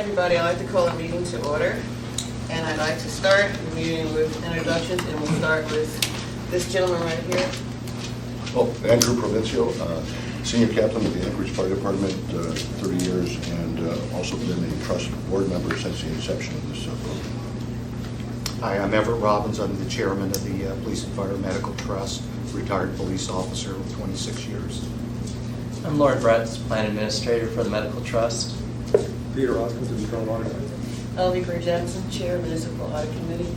everybody. I'd like to call the meeting to order. And I'd like to start the meeting with introductions, and we'll start with this gentleman right here. Well, Andrew Provincial, Senior Captain with the Anchorage Fire Department, 30 years, and also been a trust board member since the inception of this program. Hi, I'm Everett Robbins. I'm the chairman of the Police and Fire Medical Trust, retired police officer with 26 years. I'm Lauren Bretz, Plan Administrator for the Medical Trust. Peter Hoskins, Internal Audit. Elvie Gray Jackson, Chair, Municipal Audit Committee.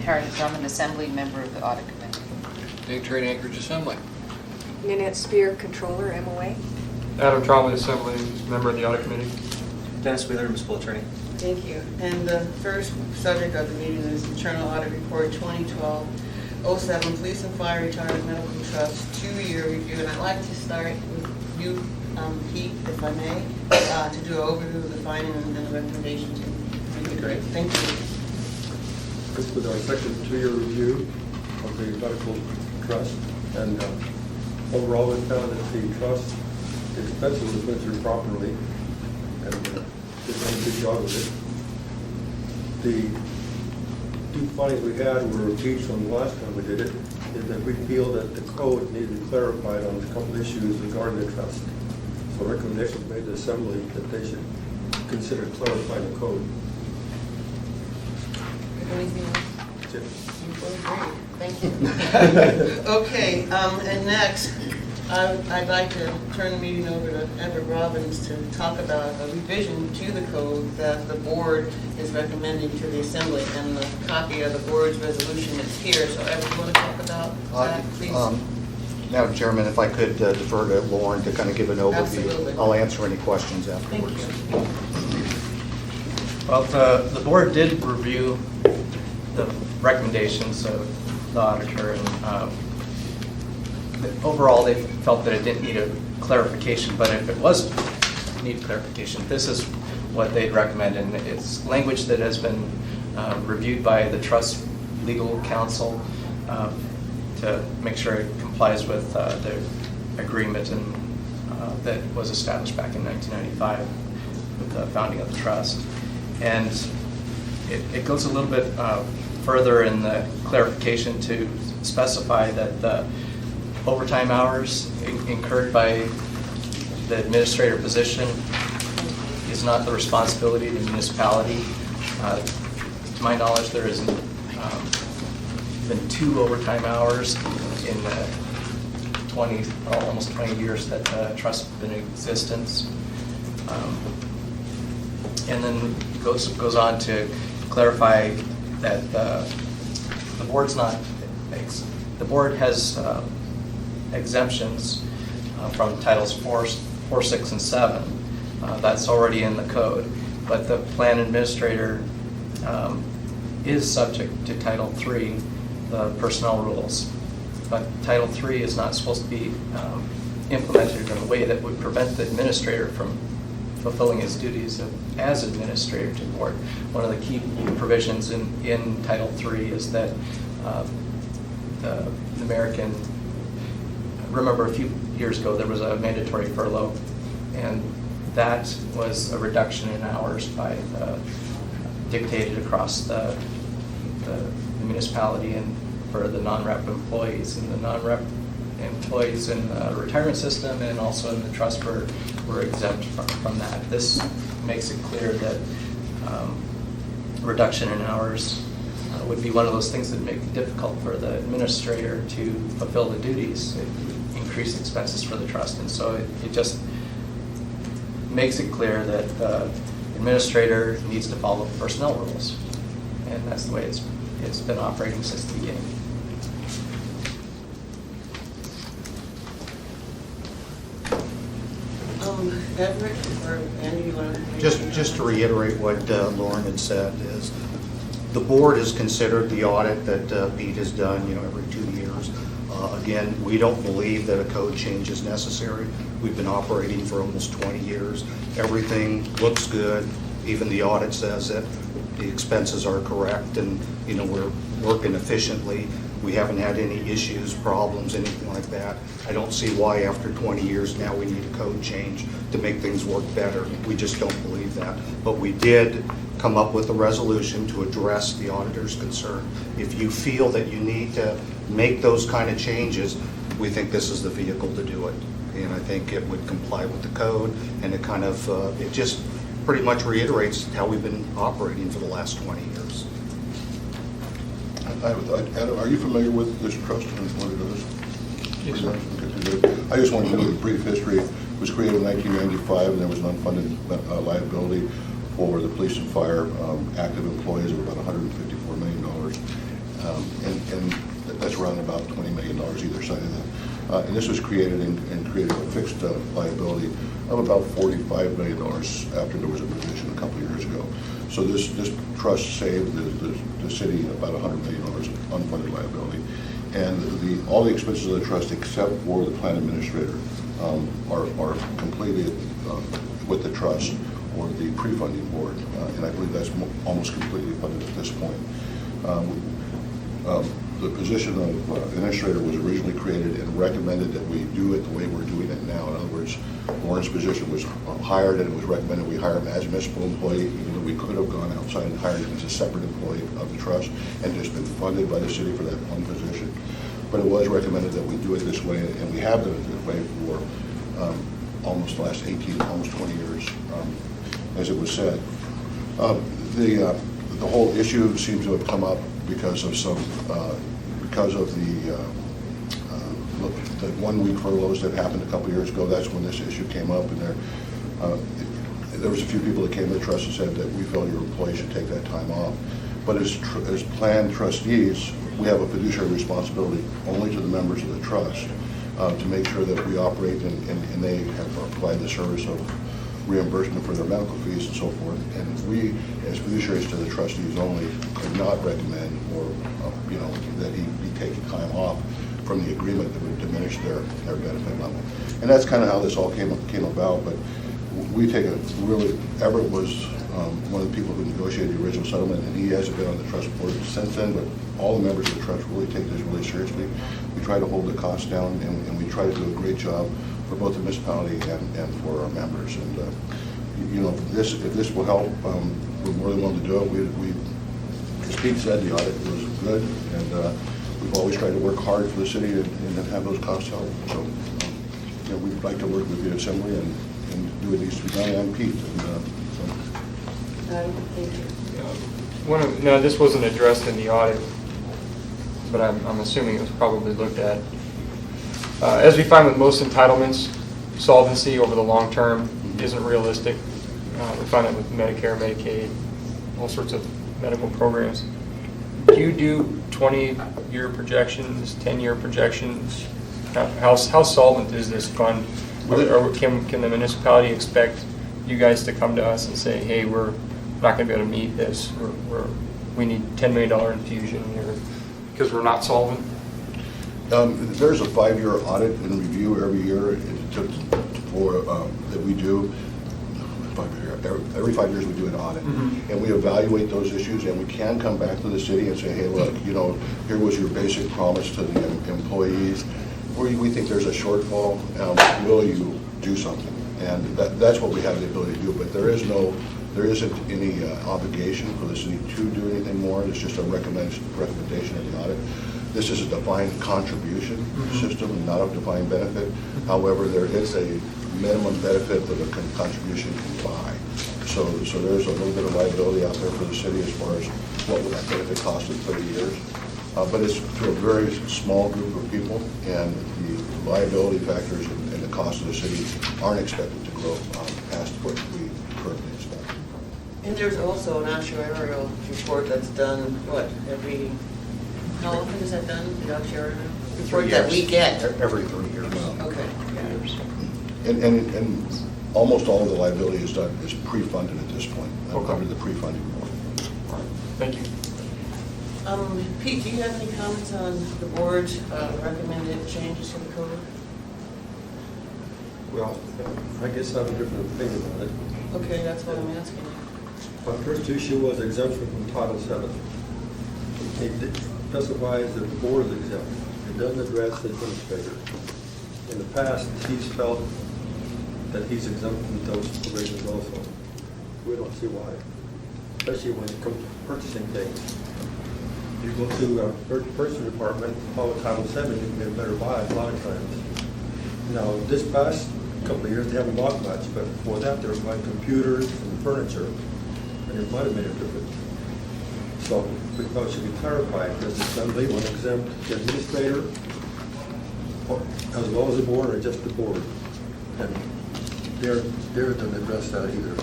Harriet Drummond, Assembly Member of the Audit Committee. Nick Trade Anchorage Assembly. Nanette Spear, Controller, MOA. Adam Tromley, Assembly Member of the Audit Committee. Dennis Wheeler, Municipal Attorney. Thank you. And the first subject of the meeting is Internal Audit Report 2012-07, Police and Fire Retired Medical Trust 2-year review. And I'd like to start with you, Pete, if I may, to do an overview of the findings and the recommendations. That'd be great. Thank you. This was our second 2-year review of the medical trust, and overall we found that the trust expenses have been through properly, and did a good job of it. The two findings we had were repeats from the last time we did it, is that we feel that the code needed to be clarified on a couple issues regarding the trust. So recommendations made to the Assembly that they should consider clarifying the code. Anything else? That's it. Great, thank you. Okay, and next, I'd like to turn the meeting over to Everett Robbins to talk about a revision to the code that the board is recommending to the Assembly, and the copy of the board's resolution is here. So Everett, you want to talk about that, please? Madam Chairman, if I could defer to Lauren to kind of give an overview. Absolutely. I'll answer any questions Thank afterwards. you. Well, the board did review the recommendations of the auditor, and overall they felt that it didn't need a clarification, but if it was need clarification, this is what they'd recommend, and it's language that has been reviewed by the Trust Legal Counsel to make sure it complies with the agreement that was established back in 1995 with the founding of the trust. And it goes a little bit further in the clarification to specify that the overtime hours incurred by the administrator position is not the responsibility of the municipality. To my knowledge, there isn't been 2 overtime hours in the almost 20 years that the trust has been in existence. And then goes on to clarify that the board has exemptions from Titles 4, 6, and 7. That's already in the code, but the plan administrator is subject to Title 3, the personnel rules. But Title 3 is not supposed to be implemented in a way that would prevent the administrator from fulfilling his duties as administrator to the board. One of the key provisions in Title 3 is that the American, remember a few years ago there was a mandatory furlough, and that was a reduction in hours dictated across the municipality and for the non-rep employees, and the non-rep employees in the retirement system and also in the trust were exempt from that. This makes it clear that reduction in hours would be one of those things that make it difficult for the administrator to fulfill the duties. It would increase expenses for the trust, and so it just makes it clear that the administrator needs to follow the personnel rules, and that's the way it's been operating since the beginning. Everett or Andy, you want to? Just to reiterate what Lauren had said, is the board has considered the audit that Pete has done, every 2 years. Again, we don't believe that a code change is necessary. We've been operating for almost 20 years. Everything looks good. Even the audit says that the expenses are correct, and we're working efficiently. We haven't had any issues, problems, anything like that. I don't see why after 20 years now we need a code change to make things work better. We just don't believe that. But we did come up with a resolution to address the auditor's concern. If you feel that you need to make those kind of changes, we think this is the vehicle to do it. And I think it would comply with the code, and it kind of, it just pretty much reiterates how we've been operating for the last 20 years. Adam, are you familiar with this trust and what it is? Yes, sir. Okay. I just wanted to give you a brief history. It was created in 1995, and there was an unfunded liability for the police and fire active employees of about $154 million. And that's around about $20 million either side of that. And this was created and created a fixed liability of about $45 million after there was a revision a couple of years ago. So this trust saved the city about $100 million of unfunded liability. And all the expenses of the trust, except for the plan administrator, are completely with the trust or the pre-funding board. And I believe that's almost completely funded at this point. The position of administrator was originally created and recommended that we do it the way we're doing it now. In other words, Lauren's position was hired, and it was recommended we hire him as a municipal employee, even though we could have gone outside and hired him as a separate employee of the trust and just been funded by the city for that one position. But it was recommended that we do it this way, and we have done it this way for almost the last 18, almost 20 years, as it was said. The whole issue seems to have come up because of the 1 week furloughs that happened a couple years ago. That's when this issue came up, and there was a few people that came to the trust and said that we feel your employees should take that time off. But as planned trustees, we have a fiduciary responsibility only to the members of the trust to make sure that we operate and they have provided the service of reimbursement for their medical fees and so forth. And we, as fiduciaries to the trustees only, could not recommend or, that he be taking time off from the agreement that would diminish their benefit level. And that's kind of how this all came about. But we take a really, Everett was one of the people who negotiated the original settlement, and he hasn't been on the trust board since then, but all the members of the trust really take this really seriously. We try to hold the costs down, and we try to do a great job for both the municipality and for our members. And if this will help, we're more than willing to do it. As Pete said, the audit was good, and we've always tried to work hard for the city and have those costs help. So we'd like to work with the assembly and do what needs to be done. I'm Pete. Thank you. No, this wasn't addressed in the audit, but I'm assuming it was probably looked at. As we find with most entitlements, solvency over the long term isn't realistic. We find it with Medicare, Medicaid, all sorts of medical programs. Do you do 20-year projections, 10-year projections? How solvent is this fund? Or can the municipality expect you guys to come to us and say, hey, we're not going to be able to meet this, we need $10 million infusion here because we're not solvent? There's a 5-year audit and review every year that we do. Every 5 years we do an audit, and we evaluate those issues, and we can come back to the city and say, hey, look, here was your basic promise to the employees, or we think there's a shortfall, will you do something? And that's what we have the ability to do, but there isn't any obligation for the city to do anything more. It's just a recommendation of the audit. This is a defined contribution system, not a defined benefit. However, there is a minimum benefit that a contribution can buy. So there's a little bit of liability out there for the city as far as what would that benefit cost in 30 years. But it's to a very small group of people, and the liability factors and the cost of the city aren't expected to grow past what we currently expect. And there's also an actuarial report that's done, how often is that done, the actuarial report that we get? Every 3 years. Okay. And almost all of the liability is pre-funded at this point, under the pre-funding board. All right. Thank you. Pete, do you have any comments on the board's recommended changes to the code? Well, I guess I have a different opinion on it. Okay, that's what I'm asking. My first issue was exemption from Title VII. specifies that the board is exempt. It doesn't address the administrator. In the past, he's felt that he's exempt from those provisions also. We don't see why, especially when it comes to purchasing things. You go to a purchasing department, follow Title VII, you can get a better buy a lot of times. Now, this past couple of years, they haven't bought much, but before that, they were buying computers and furniture, and it might have made a difference. So we thought it should be clarified, does the assembly want to exempt the administrator, or as well as the board, or just the board? And there doesn't address that either.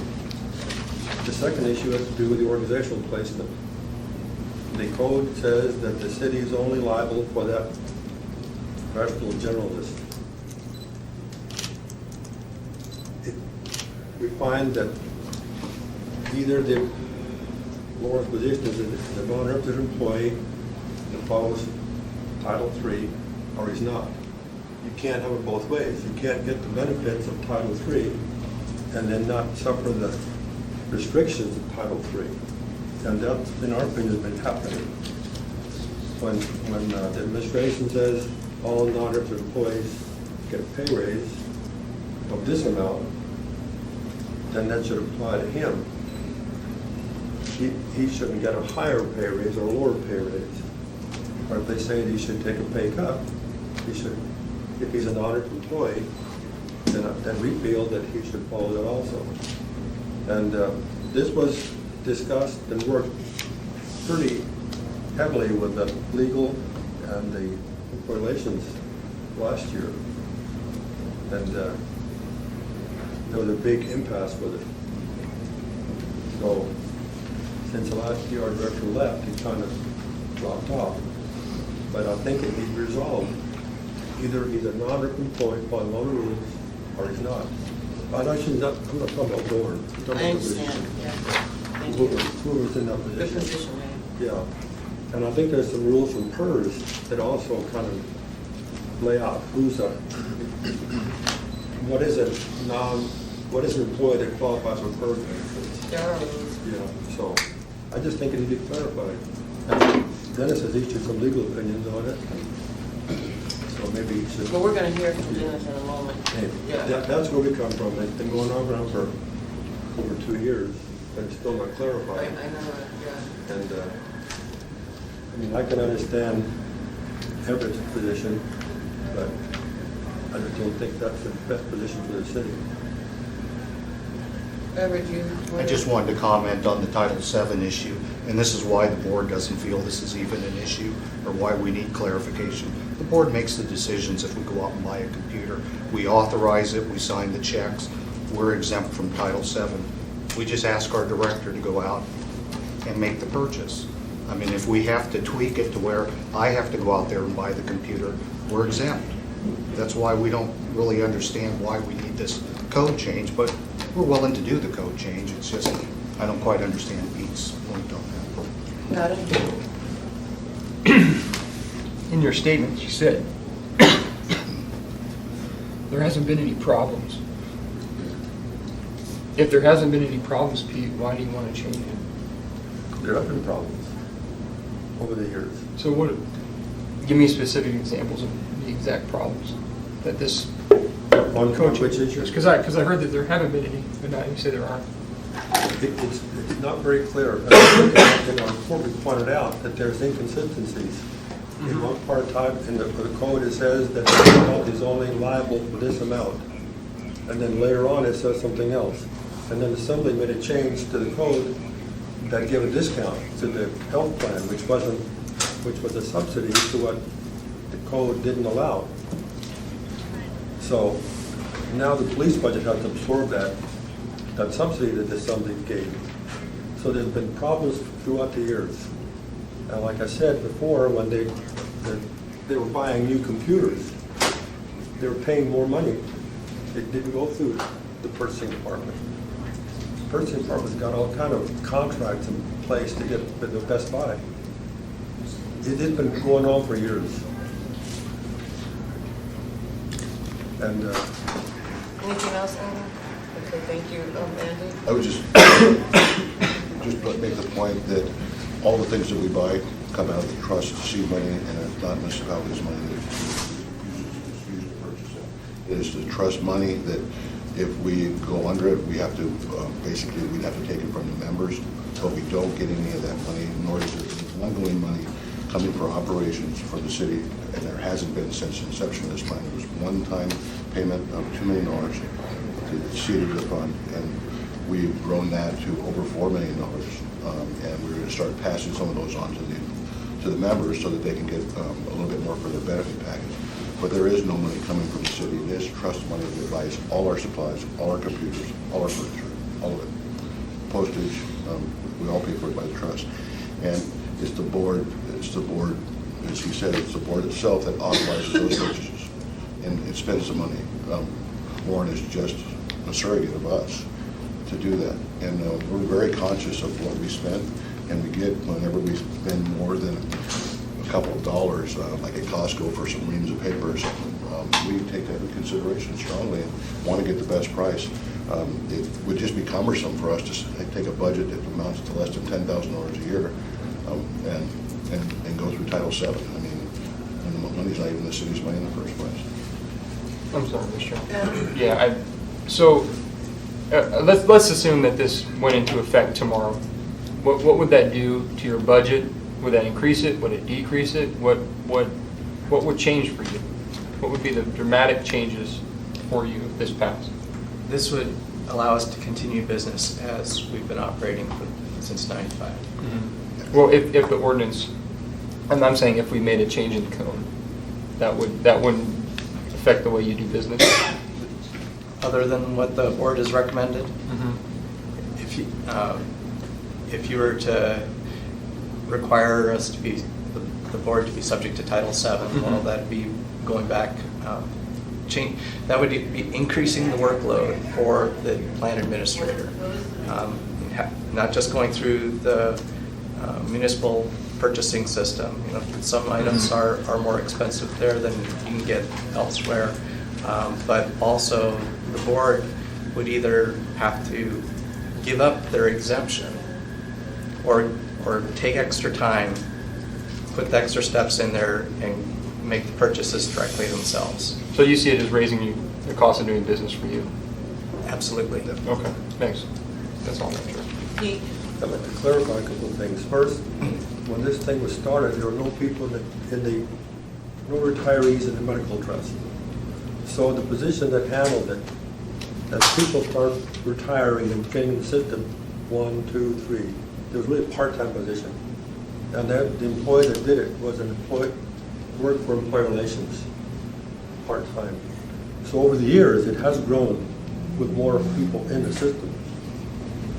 The second issue has to do with the organizational placement. The code says that the city is only liable for that professional generalist. We find that either the Lawrence position is a non-represented employee that follows Title III, or he's not. You can't have it both ways. You can't get the benefits of Title III and then not suffer the restrictions of Title III. And that, in our opinion, has been happening. When the administration says all non-represented employees get a pay raise of this amount, then that should apply to him. He shouldn't get a higher pay raise or a lower pay raise. Or if they say he should take a pay cut, he should, if he's an honored employee, then we feel that he should follow that also. And this was discussed and worked pretty heavily with the legal and the relations last year. And there was a big impasse with it. So since the last year our director left, he kind of dropped off. But I think it needs resolved. Either he's a non-represented employee following all the rules, or he's not. I'm not talking about board. I'm talking about I understand, yeah. Thank you. Whoever's in that Good position. position, right? Yeah. And I think there's some rules from PERS that also kind of lay out who's a, what is an employee that qualifies for PERS benefits. There are rules. Yeah, so I just think it needs to be clarified. And Dennis has issued some legal opinions on it. So maybe he should. Well, we're going to hear from Dennis in a moment. Yeah. That's where we come from. It's been going on around for over 2 years, and it's still not I clarified. know that, yeah. And, I mean, I can understand Everett's position, but I just don't think that's the best position for the city. Everett, I just wanted to comment on the Title VII issue, and this is why the board doesn't feel this is even an issue, or why we need clarification. The board makes the decisions if we go out and buy a computer. We authorize it, we sign the checks, we're exempt from Title VII. We just ask our director to go out and make the purchase. I mean, if we have to tweak it to where I have to go out there and buy the computer, we're exempt. That's why we don't really understand why we need this code change, but we're willing to do the code change. It's just, I don't quite understand Pete's point on that. Got it. In your statement, you said there hasn't been any problems. If there hasn't been any problems, Pete, why do you want to change it? There have been problems over the years. So what, give me specific examples of the exact problems that this On code which change. issue? Because I heard that there haven't been any, but now you say there are. It's not very clear. In our report, we pointed out that there's inconsistencies. In one part time, in the code, it says that the amount is only liable for this amount. And then later on, it says something else. And then the assembly made a change to the code that gave a discount to the health plan, which was a subsidy to what the code didn't allow. So now the police budget has to absorb that subsidy that the assembly gave. So there's been problems throughout the years. And like I said before, when they were buying new computers, they were paying more money. It didn't go through the purchasing department. The purchasing department's got all kind of contracts in place to get the best buy. It has been going on for years. And Anything else, Adam? Okay, thank you. Andy? I would just make the point that all the things that we buy come out of the trust seed money, and it's not municipalities' money that is used to purchase it. It is the trust money that if we go under it, we have to, basically, we'd have to take it from the members, but we don't get any of that money, nor is it ongoing money coming for operations for the city, and there hasn't been since the inception of this plan. It was one-time payment of $2 million to seed the fund, and we've grown that to over $4 million, and we're going to start passing some of those on to the members so that they can get a little bit more for their benefit package. But there is no money coming from the city. It is trust money that buys all our supplies, all our computers, all our furniture, all of it. Postage, we all pay for it by the trust. And it's the board, as he said, it's the board itself that authorizes those purchases. And it spends the money. Warren is just a surrogate of us to do that. And we're very conscious of what we spend, and we get, whenever we spend more than a couple of dollars, like at Costco for some reams of paper or something, we take that into consideration strongly and want to get the best price. It would just be cumbersome for us to take a budget that amounts to less than $10,000 a year and go through Title VII. I mean, and the money's not even the city's money in the first place. I'm sorry, Mr. Chairman. Yeah, so let's assume that this went into effect tomorrow. What would that do to your budget? Would that increase it? Would it decrease it? What would change for you? What would be the dramatic changes for you if this passed? This would allow us to continue business as we've been operating since '95. Mm-hmm. Well, if the ordinance, and I'm saying if we made a change in the code, that wouldn't affect the way you do business? Other than what the board has recommended? Mm-hmm. If you were to require us to be, the board to be subject to Title VII, well, that'd be going back, that would be increasing the workload for the plan administrator. Not just going through the municipal purchasing system. You know, some items are more expensive there than you can get elsewhere. But also the board would either have to give up their exemption or take extra time, put the extra steps in there and make the purchases directly themselves. So you see it as raising the cost of doing business for you? Absolutely. Okay, thanks. That's all I'm sure. Pete? I'd like to clarify a couple of things. First, when this thing was started, there were no people no retirees in the medical trust. So the position that handled it, as people start retiring and getting in the system, 1, 2, 3, it was really a part-time position. And that the employee that did it was an employee, worked for employee relations, part-time. So over the years, it has grown with more people in the system.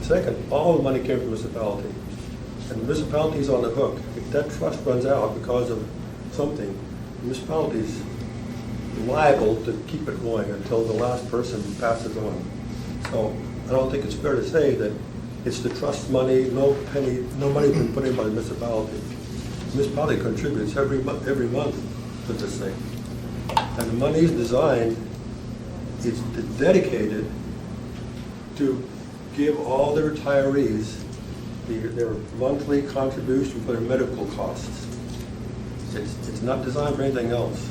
Second, all the money came from the municipality. And the municipality is on the hook. If that trust runs out because of something, the municipality is liable to keep it going until the last person passes on. So I don't think it's fair to say that it's the trust money, no money's been put in by the municipality. The municipality contributes every month to this thing. And the money is designed, it's dedicated to give all the retirees their monthly contribution for their medical costs. It's not designed for anything else.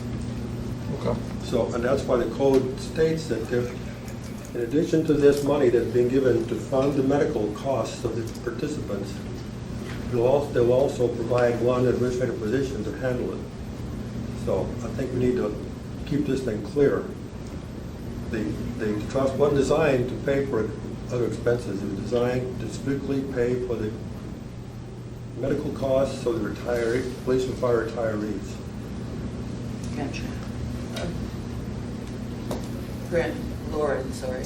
Okay. So, and that's why the code states that in addition to this money that's being given to fund the medical costs of the participants, they'll also provide one administrative position to handle it. So I think we need to keep this thing clear. The trust wasn't designed to pay for other expenses. It was designed to strictly pay for the medical costs of the police and fire retirees. Gotcha. Lauren, sorry.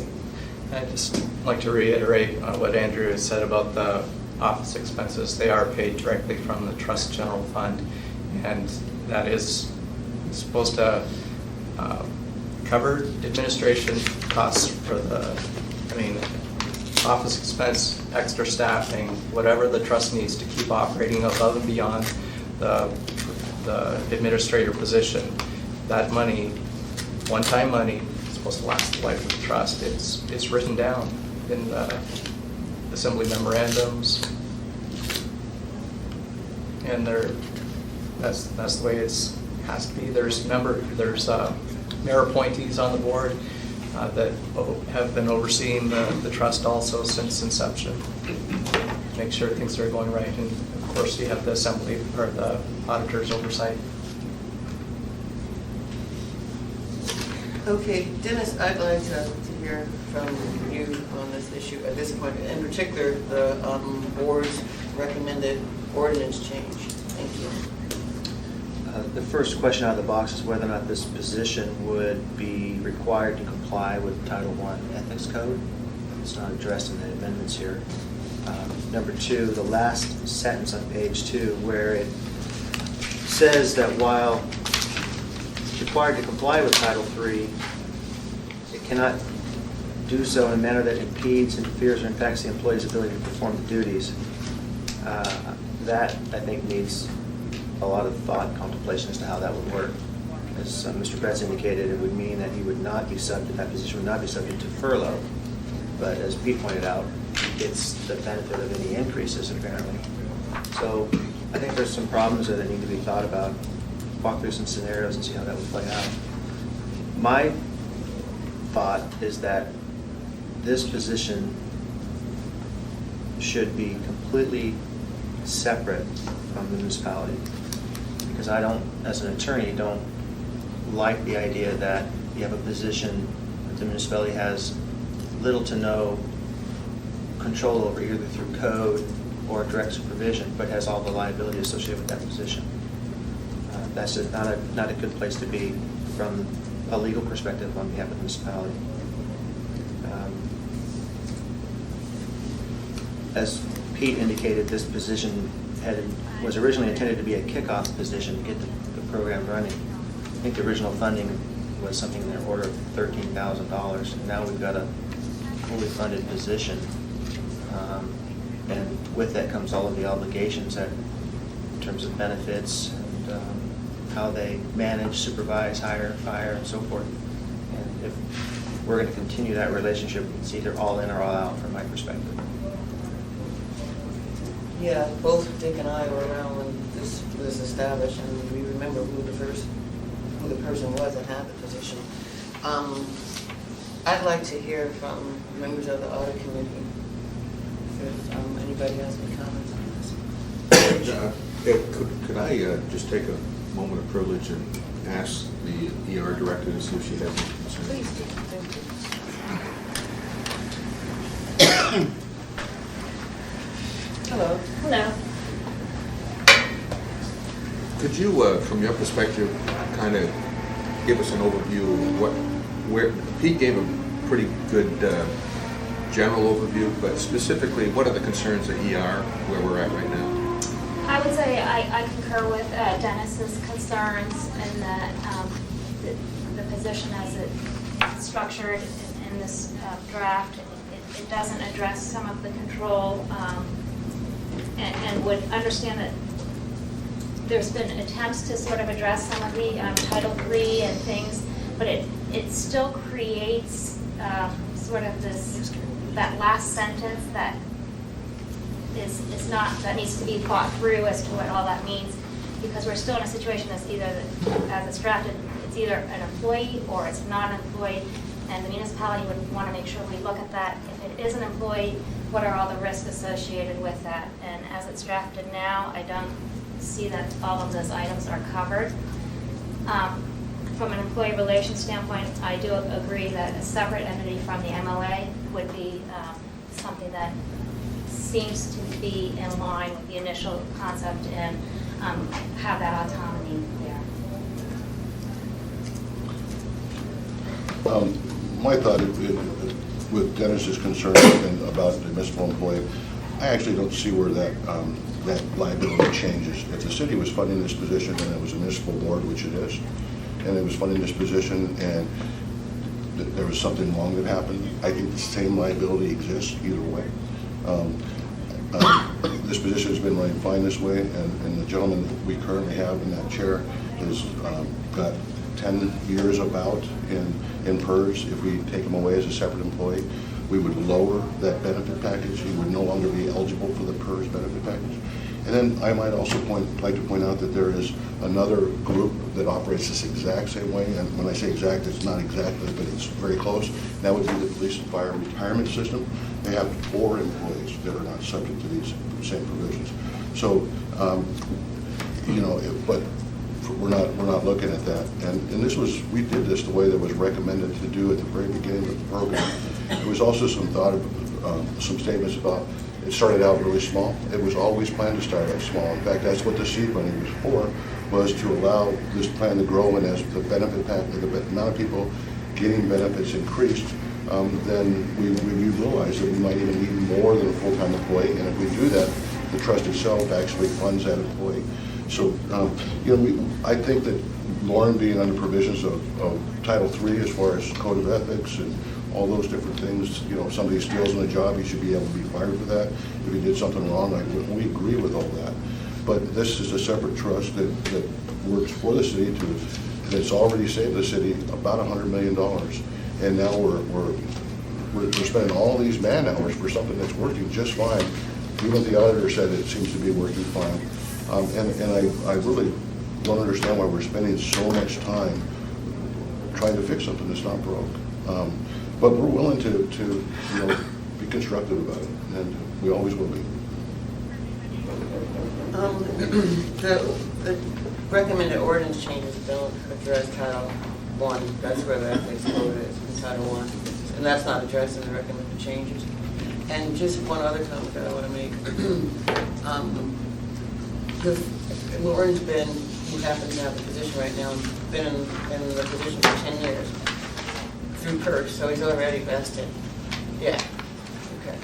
I'd just like to reiterate what Andrew has said about the office expenses. They are paid directly from the trust general fund, and that is supposed to cover administration costs for office expense, extra staffing, whatever the trust needs to keep operating above and beyond the administrator position. That money, one-time money, is supposed to last the life of the trust. It's written down in the assembly memorandums. and that's the way has to be. There's mayor appointees on the board that have been overseeing the trust also since inception. Make sure things are going right, and of course you have the assembly or the auditor's oversight. Okay, Dennis, I'd like to hear from you on this issue at this point. In particular, the board's recommended ordinance change. Thank you. The first question out of the box is whether or not this position would be required to comply with Title I Ethics Code. It's not addressed in the amendments here. Number two, the last sentence on page 2, where it says that while required to comply with Title III, it cannot do so in a manner that impedes, interferes, or impacts the employee's ability to perform the duties. That, I think, needs a lot of thought and contemplation as to how that would work. As Mr. Betts indicated, it would mean that he would not be subject, that position would not be subject to furlough. But as Pete pointed out, it's the benefit of any increases, apparently. So I think there's some problems that need to be thought about, walk through some scenarios and see how that would play out. My thought is that this position should be completely separate from the municipality. Because I don't, as an attorney, don't like the idea that you have a position that the municipality has little to no control over, either through code or direct supervision, but has all the liability associated with that position. That's not a good place to be from a legal perspective on behalf of the municipality. As Pete indicated, this position was originally intended to be a kickoff position to get the program running. I think the original funding was something in the order of $13,000, and now we've got a fully funded position. And with that comes all of the obligations that, in terms of benefits and how they manage, supervise, hire, fire, and so forth. And if we're going to continue that relationship, it's either all in or all out from my perspective. Yeah, both Dick and I were around when this was established, and we remember who the person was that had the position. I'd like to hear from members of the audit committee if anybody has any comments on this. Could I just take a moment of privilege and ask the ER director to see if she has any concerns? Please do. Thank you. Hello. Hello. Could you, from your perspective, kind of give us an overview of where Pete gave a pretty good general overview, but specifically, what are the concerns at ER where we're at right now? I would say I concur with Dennis's concerns in that the position as it's structured in this draft, it doesn't address some of the control and would understand that there's been attempts to sort of address some of the Title III and things, but it still creates sort of that last sentence that is not, that needs to be thought through as to what all that means, because we're still in a situation that's either, as it's drafted, it's either an employee or it's not an employee, and the municipality would want to make sure we look at that. If it is an employee, what are all the risks associated with that? And as it's drafted now, I don't see that all of those items are covered. From an employee relations standpoint, I do agree that a separate entity from the MOA would be something that seems to be in line with the initial concept and have that autonomy there. My thought with Dennis's concern about the municipal employee, I actually don't see where that liability changes. If the city was funding this position and it was a municipal board, which it is, and it was funding this position and there was something wrong that happened, I think the same liability exists either way. This position has been running fine this way, and the gentleman that we currently have in that chair has got 10 years about in PERS. If we take him away as a separate employee, we would lower that benefit package. He would no longer be eligible for the PERS benefit package. And then I might also like to point out that there is another group that operates this exact same way, and when I say exact, it's not exactly, but it's very close. That would be the police and fire retirement system. They have 4 employees that are not subject to these same provisions. So, but we're not looking at that. And we did this the way that was recommended to do at the very beginning of the program. There was also some thought of some statements about it started out really small. It was always planned to start out small. In fact, that's what the seed money was for, was to allow this plan to grow, and as the benefit pack, the amount of people getting benefits increased, then we realized that we might even need more than a full-time employee, and if we do that, the trust itself actually funds that employee. So, I think that Lauren being under provisions of Title III as far as code of ethics and all those different things, if somebody steals on a job, he should be able to be fired for that. If he did something wrong, we agree with all that. But this is a separate trust that works for the city that's already saved the city about $100 million. And now we're spending all these man hours for something that's working just fine. Even the auditor said it seems to be working fine. And I really don't understand why we're spending so much time trying to fix something that's not broke. But we're willing to be constructive about it, and we always will be. The recommended ordinance changes don't address Title I. That's where the ethics code is in Title I, and that's not addressed in the recommended changes. And just one other comment that I want to make. Lauren's been, he happens to have the position right now, been in the position for 10 years through PERS, so he's already vested. Yeah. Okay.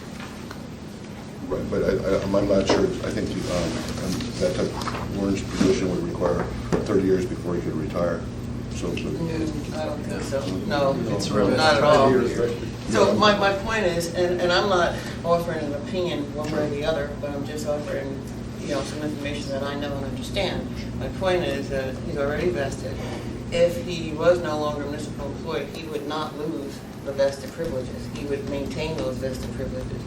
Right, but I'm not sure. I think that type of Lauren's position would require 30 years before he could retire. So I don't think so. No, It's really not at all. Right. So my point is, and I'm not offering an opinion one way or the other, but I'm just offering, some information that I know and understand. My point is that he's already vested. If he was no longer a municipal employee, he would not lose the vested privileges. He would maintain those vested privileges.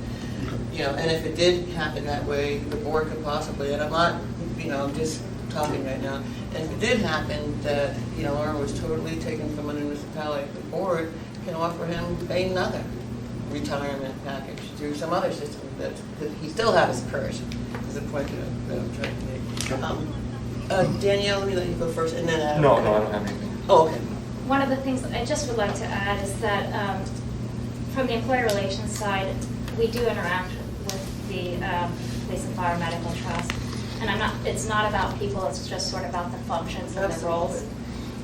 And if it did happen that way, the board could possibly, and I'm not, I'm just talking right now, and if it did happen that, Lauren was totally taken from a municipality, the board can offer him another retirement package through some other system that he still has his PERS, is the point that I'm trying to make. Danielle, let me let you go first, and then Adam. No, I don't have anything. Oh, okay. One of the things I just would like to add is that from the employee relations side, we do interact with the Police and Fire Medical Trust. And it's not about people, it's just sort of about the functions and the roles.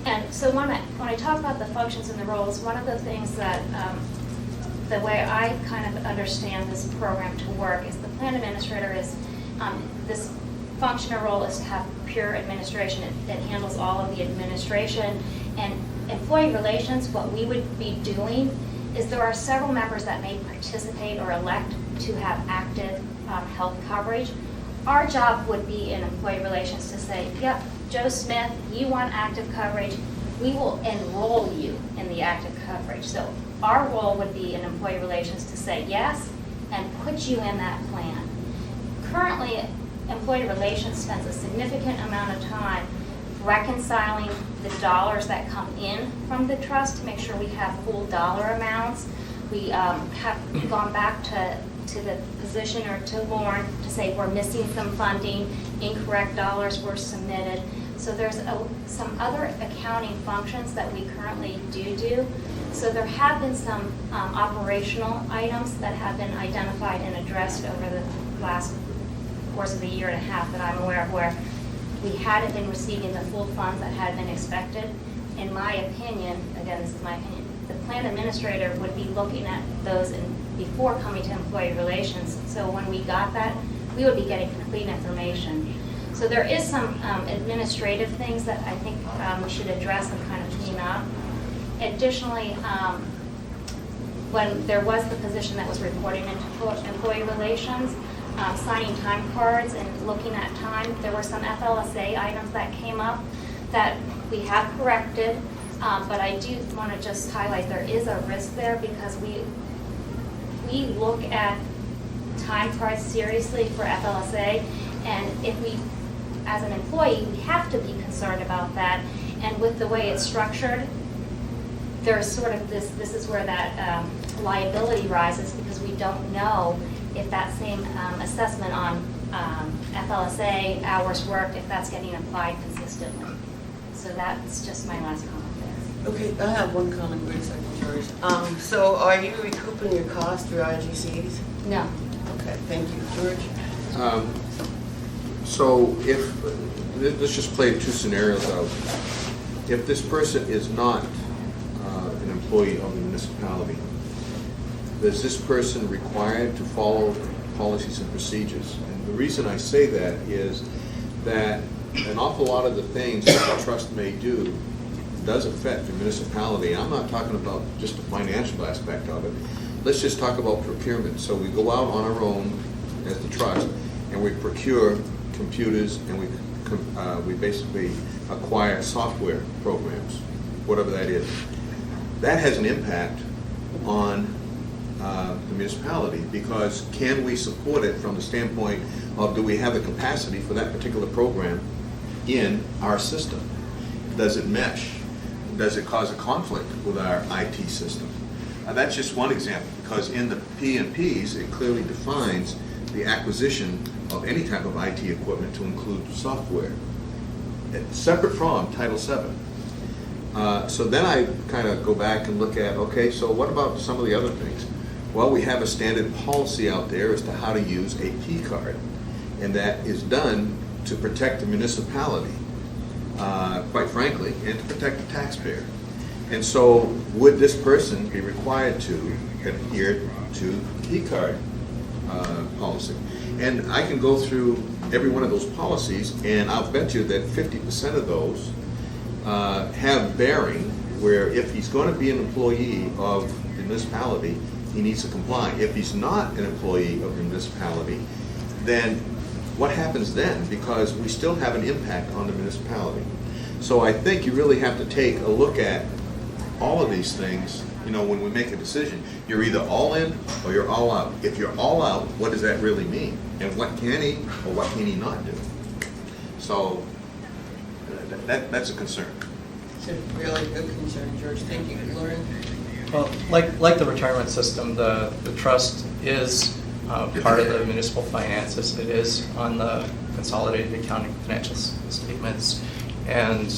And so when I talk about the functions and the roles, one of the things that, the way I kind of understand this program to work is the plan administrator is, this function or role is to have pure administration. It handles all of the administration. And employee relations, what we would be doing is there are several members that may participate or elect to have active health coverage. Our job would be in employee relations to say, yep, Joe Smith, you want active coverage. We will enroll you in the active coverage. So our role would be in employee relations to say yes and put you in that plan. Currently, employee relations spends a significant amount of time reconciling the dollars that come in from the trust to make sure we have full dollar amounts. We have gone back to the position or to Lauren to say we're missing some funding, incorrect dollars were submitted. So there's some other accounting functions that we currently do. So there have been some operational items that have been identified and addressed over the last course of the year and a half that I'm aware of, where we hadn't been receiving the full funds that had been expected. In my opinion, again, this is my opinion, the plan administrator would be looking at those before coming to employee relations. So when we got that, we would be getting complete information. So there is some administrative things that I think we should address and kind of clean up. Additionally, when there was the position that was reporting into employee relations, signing time cards and looking at time, there were some FLSA items that came up that we have corrected, but I do want to just highlight there is a risk there because we look at time cards seriously for FLSA, And if we, as an employee, we have to be concerned about that. And with the way it's structured, there's sort of this is where that liability rises, because we don't know if that same assessment on FLSA hours worked, if that's getting applied consistently. So that's just my last comment there. Okay, I have one comment, wait a second, George. So are you recouping your costs through IGCs? No. Okay, thank you. George? So if, let's just play two scenarios out. If this person is not an employee of the municipality, is this person required to follow policies and procedures? And the reason I say that is that an awful lot of the things that the trust may do does affect the municipality. I'm not talking about just the financial aspect of it. Let's just talk about procurement. So we go out on our own as the trust, and we procure computers, and we basically acquire software programs, whatever that is. That has an impact on the municipality, because can we support it from the standpoint of, do we have the capacity for that particular program in our system? Does it mesh? Does it cause a conflict with our IT system? That's just one example, because in the P&Ps, it clearly defines the acquisition of any type of IT equipment to include software, separate from Title VII. So then I kind of go back and look at, okay, so what about some of the other things? Well, we have a standard policy out there as to how to use a P card, and that is done to protect the municipality, quite frankly, and to protect the taxpayer. And so would this person be required to adhere to P card policy? And I can go through every one of those policies, and I'll bet you that 50% of those have bearing where if he's going to be an employee of the municipality, he needs to comply. If he's not an employee of the municipality, then what happens then? Because we still have an impact on the municipality. So I think you really have to take a look at all of these things, you know, when we make a decision. You're either all in or you're all out. If you're all out, what does that really mean? And what can he or what can he not do? So that's a concern. It's a really good concern, George. Thank you. Lauren? Well, like the retirement system, the trust is part of the municipal finances. It is on the consolidated accounting financial statements, and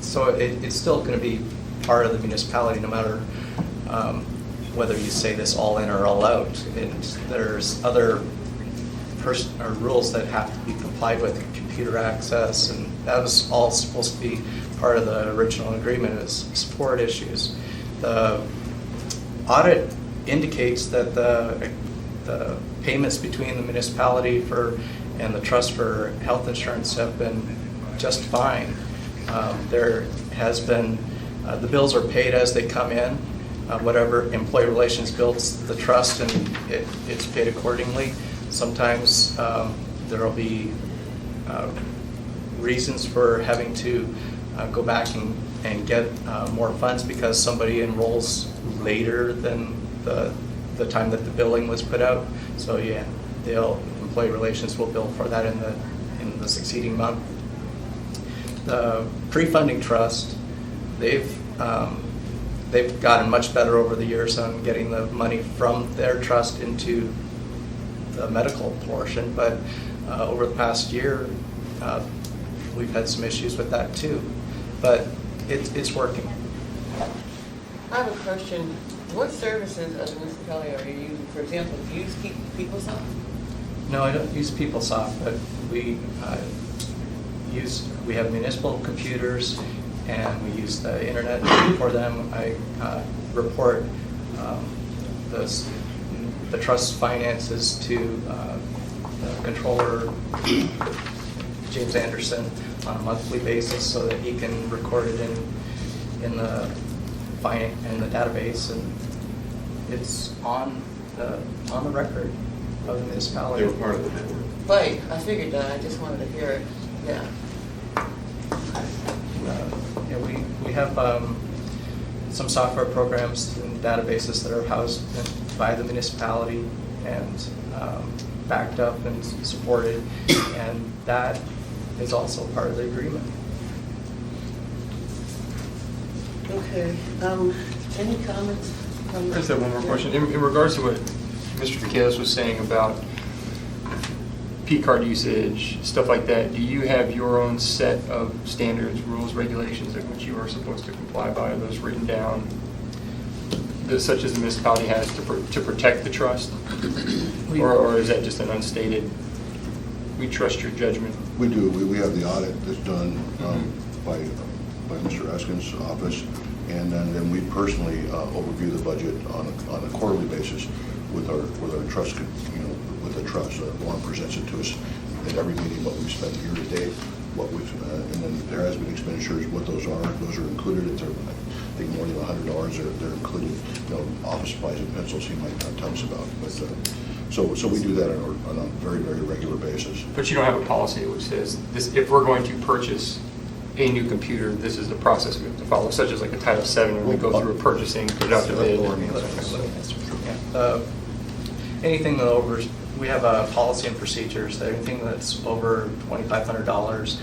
so it's still going to be part of the municipality no matter whether you say this all in or all out. And there's other rules that have to be complied with, computer access, and that was all supposed to be part of the original agreement as support issues. The audit indicates that the payments between the municipality and the trust for health insurance have been just fine. There has been, the bills are paid as they come in. Whatever employee relations bills the trust, and it's paid accordingly. Sometimes there will be reasons for having to go back and get more funds because somebody enrolls later than the time that the billing was put out. So yeah, employee relations will bill for that in the succeeding month. The pre-funding trust, they've gotten much better over the years on getting the money from their trust into the medical portion, but over the past year, we've had some issues with that too. But it's working. I have a question. What services as a municipality are you using? For example, do you use PeopleSoft? No, I don't use PeopleSoft, but we have municipal computers, and we use the internet for them. I report the trust finances to the controller, James Anderson, on a monthly basis so that he can record it in the database, and it's on the record of the municipality. They were part of the network. Right, I figured that. I just wanted to hear it. Yeah. We have some software programs and databases that are housed by the municipality, and backed up and supported, and that is also part of the agreement. Okay, any comments? I just have one more question. In regards to what Mr. Michaelis was saying about P card usage, stuff like that, do you have your own set of standards, rules, regulations in which you are supposed to comply by? Are those written down, such as the municipality has to protect the trust? Or is that just an unstated, we trust your judgment? We do. We have the audit that's done by Mr. Eskin's office, and then we personally overview the budget on a quarterly basis with our trust, with the trust. Lauren presents it to us at every meeting, what we've spent year to date, what we've, and then there has been expenditures, what those are. Those are included. If they're, I think, more than $100, they're included. Office supplies and pencils he might not tell us about, but. So we do that on a very, very regular basis. But you don't have a policy which says, this, if we're going to purchase a new computer, this is the process we have to follow, such as like a Title VII, when we go through a purchasing, put it out to bid. Anything that over, we have a policy and procedures, that anything that's over $2,500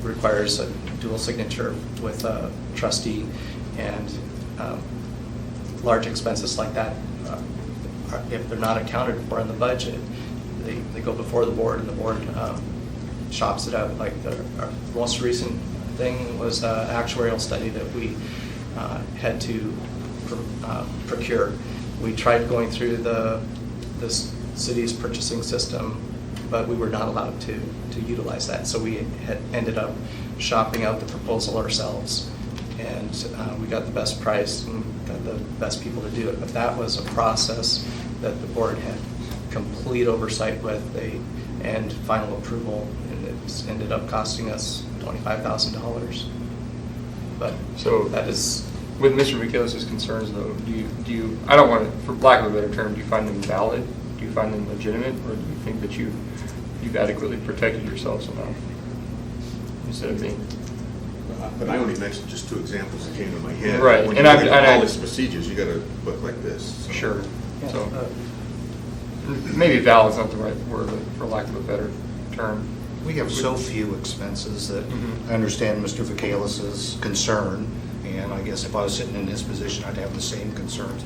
requires a dual signature with a trustee, and large expenses like that, if they're not accounted for in the budget, they go before the board, and the board chops it up. Like our most recent thing was an actuarial study that we had to procure. We tried going through the city's purchasing system, but we were not allowed to utilize that. So we had ended up shopping out the proposal ourselves, and we got the best price and got the best people to do it. But that was a process that the board had complete oversight with, and final approval, and it ended up costing us $25,000. But so that is. With Mr. Michaelis' concerns, though, do you, I don't want to, for lack of a better term, do you find them valid? Do you find them legitimate, or do you think that you've adequately protected yourselves enough instead of being? But I only mentioned just two examples that came to my head. Right, When and you I'm look at all these procedures, you got to look like this. So. Sure. Yeah. So maybe valid is not the right word, but for lack of a better term. We have so few expenses that I understand Mr. Michaelis's concern, and I guess if I was sitting in his position, I'd have the same concerns.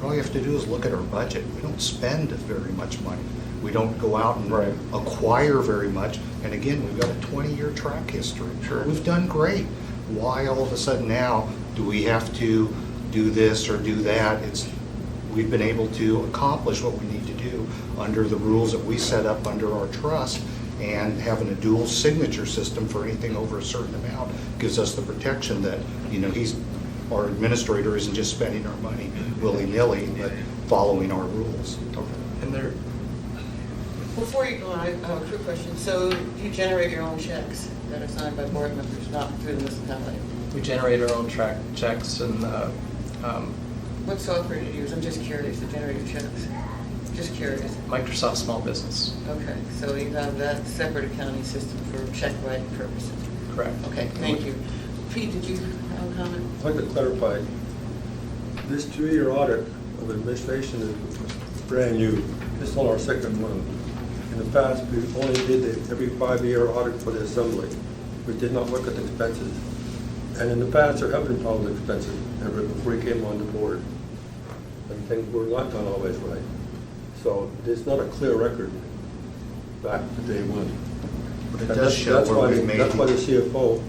All you have to do is look at our budget. We don't spend very much money. We don't go out and acquire very much. And again, we've got a 20-year track history. Sure. We've done great. Why all of a sudden now do we have to do this or do that? We've been able to accomplish what we need to do under the rules that we set up under our trust, and having a dual signature system for anything over a certain amount gives us the protection that, our administrator isn't just spending our money willy-nilly, but following our rules. And there. Before you go on, I have a quick question. So you generate your own checks that are signed by board members, not through the municipality? We generate our own checks, and what software do you use? I'm just curious to generate your checks. Just curious. Microsoft Small Business. Okay, so you have that separate accounting system for check writing purposes? Correct. Okay, thank you. Pete, did you have a comment? I'd like to clarify, this 2-year audit of administration is brand new. This is on our second one. In the past, we only did every 5-year audit for the assembly. We did not look at the expenses. And in the past, there have been problems with expenses ever before we came on the board. And things were not done always right. So it's not a clear record back to day one. But it does show where we've made. That's why the CFO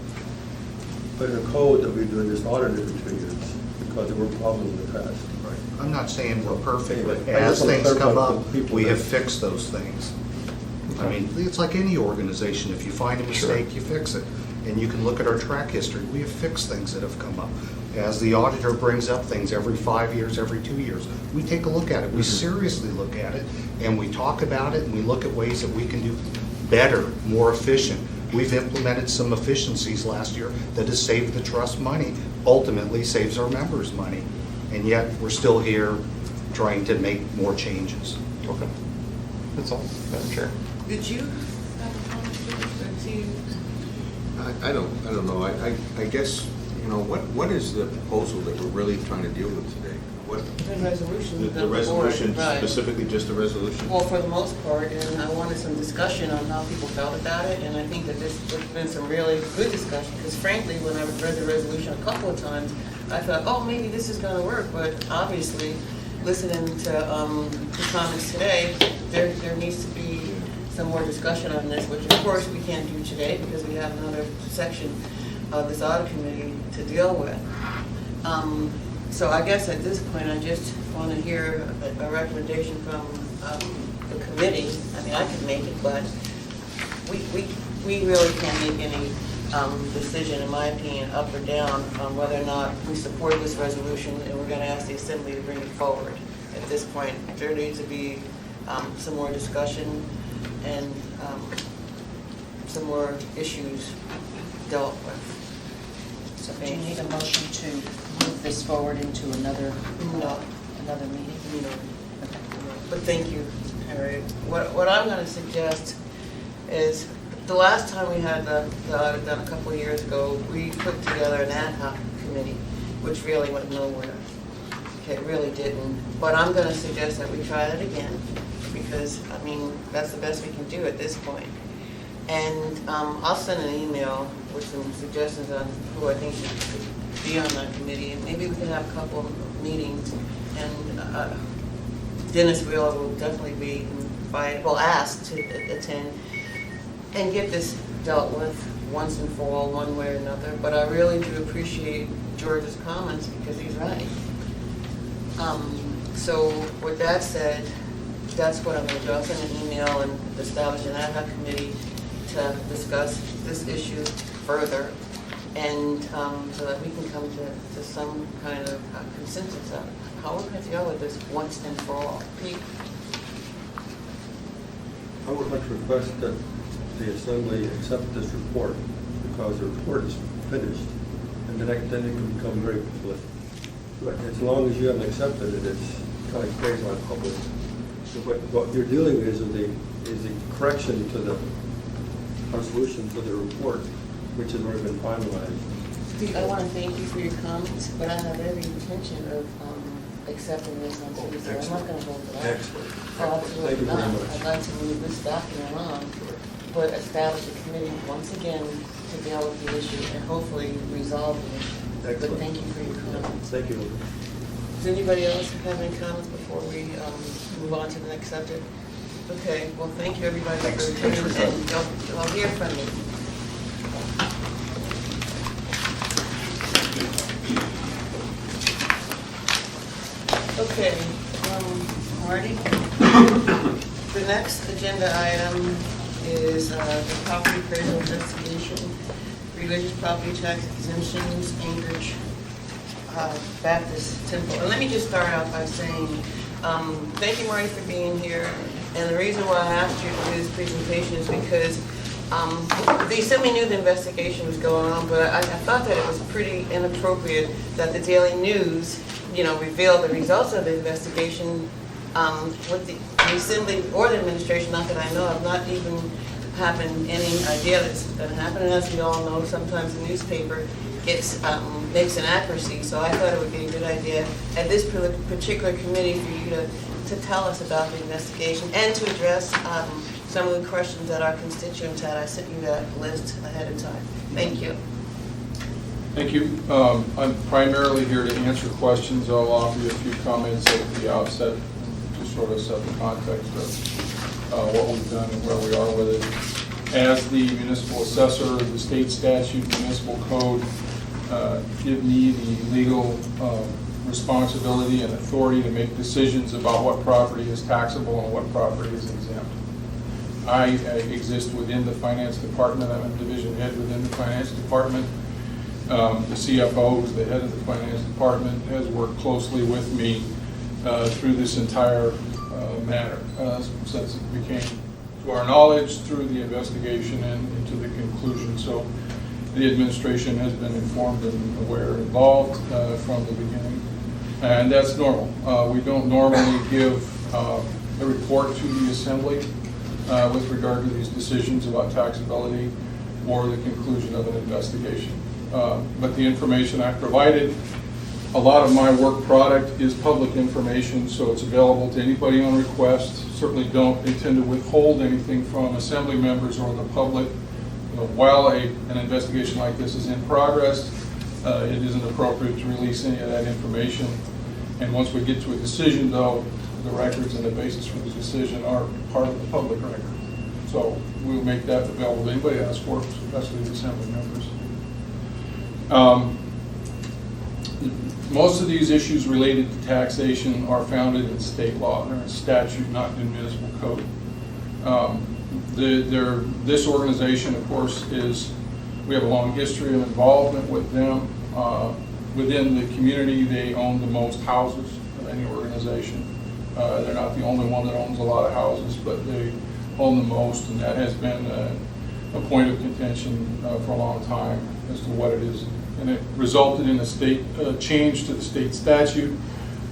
put in a code that we do this audit every 2 years, because there were problems in the past. Right. I'm not saying we're perfect, but Anyway, I as just want to things come clarify up, for people we that- have fixed those things. I mean, it's like any organization. If you find a mistake, you fix it. And you can look at our track history. We have fixed things that have come up. As the auditor brings up things every 5 years, every 2 years, we take a look at it. We seriously look at it, and we talk about it, and we look at ways that we can do better, more efficient. We've implemented some efficiencies last year that has saved the trust money, ultimately saves our members money. And yet, we're still here trying to make more changes. Okay. That's all, Madam Chair. Did you have a comment? I don't know. I guess, what is the proposal that we're really trying to deal with today? What? The resolution. The of board, resolution, right. specifically just the resolution? Well, for the most part, and I wanted some discussion on how people felt about it, and I think that there's been some really good discussion, because frankly, when I read the resolution a couple of times, I thought, oh, maybe this is gonna work, but obviously, listening to the comments today, there needs to be some more discussion on this, which of course we can't do today, because we have another section of this audit committee to deal with. So I guess at this point, I just want to hear a recommendation from the committee. I mean, I could make it, but we really can't make any decision, in my opinion, up or down on whether or not we support this resolution, and we're going to ask the Assembly to bring it forward. At this point, there needs to be some more discussion and some more issues dealt with. So do you need a motion to move this forward into another meeting? No. Okay. But thank you, Harry. What I'm going to suggest is, the last time we had the audit done a couple of years ago, we put together an ad hoc committee, which really went nowhere. Okay, it really didn't. But I'm going to suggest that we try that again, because, I mean, that's the best we can do at this point. And I'll send an email with some suggestions on who I think should be on that committee, and maybe we can have a couple of meetings. And Dennis Wheeler will definitely be invited, well, asked to attend, and get this dealt with once and for all, one way or another. But I really do appreciate George's comments, because he's right. So with that said, that's what I'm going to do. I'll send an email and establish an ad hoc committee to discuss this issue further, and so that we can come to some kind of consensus of how we're going to deal with this once and for all. Pete? I would like to request that the Assembly accept this report, because the report is finished, and then it can become very public. But as long as you haven't accepted it, it's kind of crazy on public. So what you're dealing with is the correction to the solution to the report, which has already been finalized. Pete, I want to thank you for your comments, but I have every intention of accepting this on Tuesday. I'm not going to vote for that. Excellent. Oh, absolutely Thank you very not. much. I'd like to move this document along, but establish a committee once again to deal with the issue and hopefully resolve the issue. But Excellent. thank you for your comments. Thank you. Does anybody else have any comments before we move on to the next subject? Okay, well, thank you, everybody, for attending, and I'll hear from you. Okay, Marty? The next agenda item is the property appraisal investigation, religious property tax exemptions, Anchorage Baptist Temple. And let me just start out by saying thank you, Marty, for being here. And the reason why I asked you to do this presentation is because the Assembly knew the investigation was going on, but I thought that it was pretty inappropriate that the Daily News, revealed the results of the investigation with the Assembly or the administration, not that I know of, not even having any idea that it's going to happen. And as we all know, sometimes the newspaper makes an accuracy. So I thought it would be a good idea at this particular committee for you to tell us about the investigation and to address some of the questions that our constituents had. I sent you that list ahead of time. Thank you. Thank you. I'm primarily here to answer questions. I'll offer you a few comments at the outset to sort of set the context of what we've done and where we are with it. As the municipal assessor, the state statute, municipal code give me the legal responsibility and authority to make decisions about what property is taxable and what property is exempt. I exist within the finance department. I'm a division head within the finance department. The CFO, who's the head of the finance department, has worked closely with me through this entire matter since it became to our knowledge through the investigation and into the conclusion. So the administration has been informed and aware and involved from the beginning. And that's normal. We don't normally give a report to the Assembly with regard to these decisions about taxability or the conclusion of an investigation. But the information I provided A lot of my work product is public information, so it's available to anybody on request. Certainly don't intend to withhold anything from assembly members or the public. While an investigation like this is in progress, it isn't appropriate to release any of that information. And once we get to a decision, though, the records and the basis for the decision are part of the public record. So we'll make that available to anybody that asks for it, especially the assembly members. Most of these issues related to taxation are founded in state law. They're in statute, not in municipal code. This organization, of course, we have a long history of involvement with them. Within the community, they own the most houses of any organization. They're not the only one that owns a lot of houses, but they own the most, and that has been a point of contention for a long time as to what it is. And it resulted in a state change to the state statute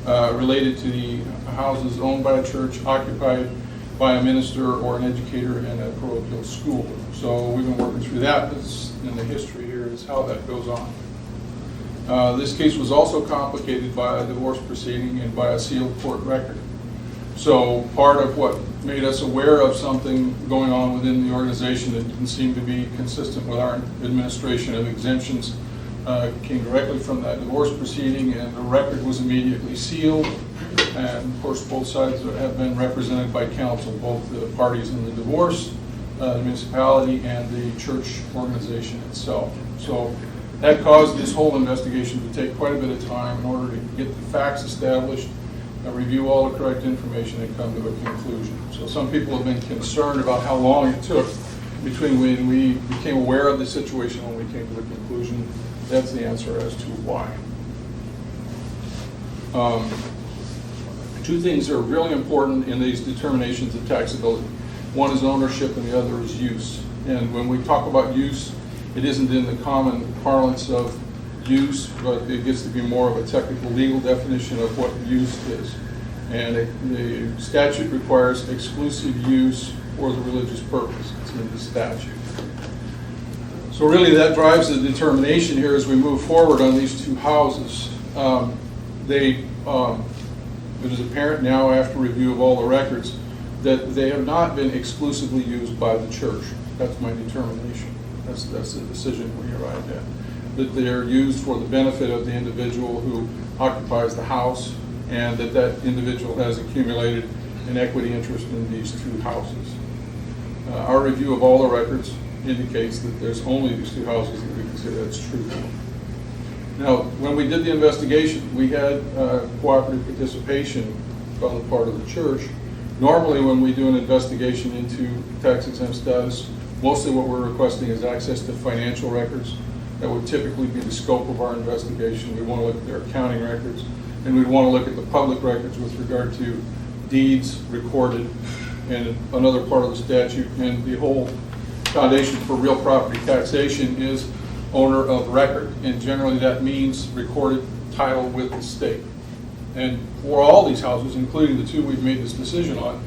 related to the houses owned by a church, occupied by a minister or an educator in a parochial school. So we've been working through that. In the history here is how that goes on. This case was also complicated by a divorce proceeding and by a sealed court record. So part of what made us aware of something going on within the organization that didn't seem to be consistent with our administration of exemptions came directly from that divorce proceeding, and the record was immediately sealed. And of course, both sides have been represented by counsel, both the parties in the divorce, the municipality, and the church organization itself. So that caused this whole investigation to take quite a bit of time in order to get the facts established, review all the correct information, and come to a conclusion. So some people have been concerned about how long it took between when we became aware of the situation and when we came to the conclusion. That's the answer as to why. Two things are really important in these determinations of taxability. One is ownership and the other is use. And when we talk about use, it isn't in the common parlance of use, but it gets to be more of a technical legal definition of what use is. And the statute requires exclusive use for the religious purpose. It's in the statute. So really that drives the determination here as we move forward on these two houses. It is apparent now after review of all the records that they have not been exclusively used by the church. That's my determination. That's the decision we arrived at. That they are used for the benefit of the individual who occupies the house, and that individual has accumulated an equity interest in these two houses. Our review of all the records indicates that there's only these two houses that we consider that's true. Now, when we did the investigation, we had cooperative participation on the part of the church. Normally, when we do an investigation into tax-exempt status, mostly what we're requesting is access to financial records. That would typically be the scope of our investigation. We want to look at their accounting records, and we want to look at the public records with regard to deeds recorded and another part of the statute. And the whole foundation for real property taxation is owner of record, and generally that means recorded title with the state. And for all these houses, including the two we've made this decision on,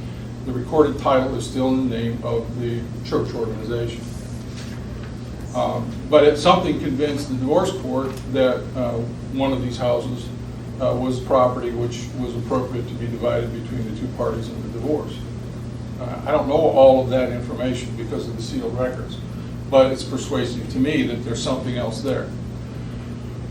the recorded title is still in the name of the church organization. But it's something convinced the divorce court that one of these houses was property which was appropriate to be divided between the two parties in the divorce. I don't know all of that information because of the sealed records, but it's persuasive to me that there's something else there.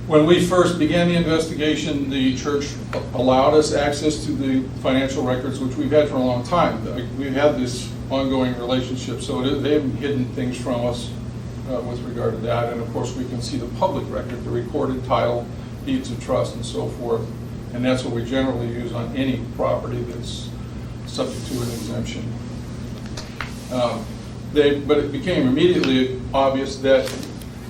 When we first began the investigation, the church allowed us access to the financial records, which we've had for a long time. We've had this ongoing relationship, so they haven't hidden things from us with regard to that. And of course, we can see the public record, the recorded title, deeds of trust, and so forth. And that's what we generally use on any property that's subject to an exemption. But it became immediately obvious that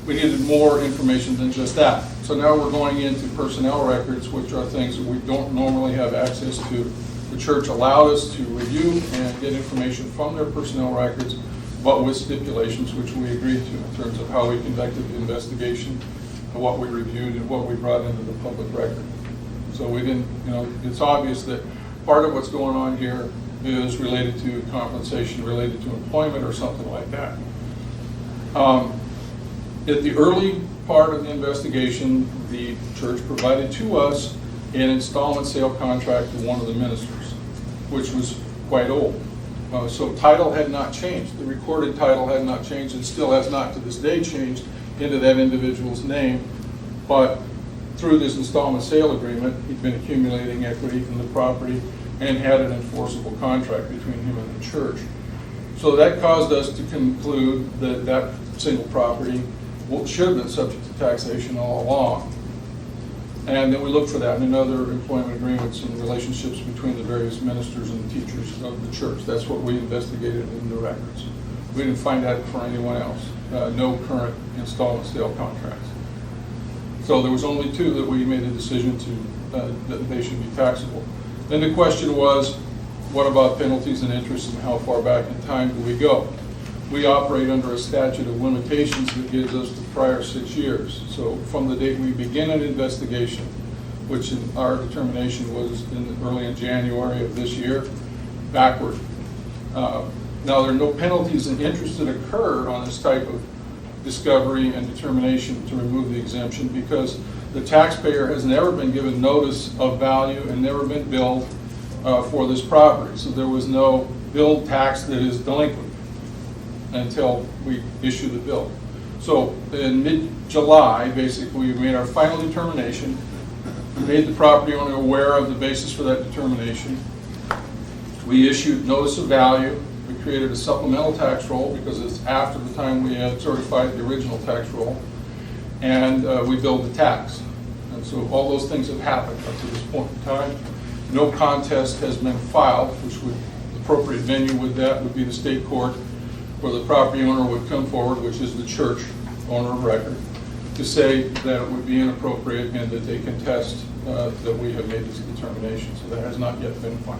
we needed more information than just that. So now we're going into personnel records, which are things that we don't normally have access to. The church allowed us to review and get information from their personnel records, but with stipulations which we agreed to in terms of how we conducted the investigation, and what we reviewed, and what we brought into the public record. So we didn't, it's obvious that part of what's going on here is related to compensation, related to employment, or something like that. At the early part of the investigation, the church provided to us an installment sale contract to one of the ministers, which was quite old. So title had not changed. The recorded title had not changed and still has not to this day changed into that individual's name. But through this installment sale agreement, he'd been accumulating equity from the property and had an enforceable contract between him and the church. So that caused us to conclude that that single property should have been subject to taxation all along. And then we looked for that in other employment agreements and relationships between the various ministers and teachers of the church. That's what we investigated in the records. We didn't find that for anyone else. No current installment sale contracts. So there was only two that we made a decision to, that they should be taxable. Then the question was, what about penalties and interest and how far back in time do we go? We operate under a statute of limitations that gives us the prior 6 years. So from the date we begin an investigation, which in our determination was early in January of this year, backward. Now there are no penalties and interest that occur on this type of discovery and determination to remove the exemption because the taxpayer has never been given notice of value and never been billed for this property. So there was no billed tax that is delinquent until we issue the bill. So in mid-July, basically, we made our final determination, made the property owner aware of the basis for that determination. We issued notice of value. We created a supplemental tax roll because it's after the time we had certified the original tax roll. And we billed the tax. And so all those things have happened up to this point in time. No contest has been filed, which would, the appropriate venue with that would be the state court, where the property owner would come forward, which is the church owner of record, to say that it would be inappropriate and that they contest that we have made this determination. So that has not yet been filed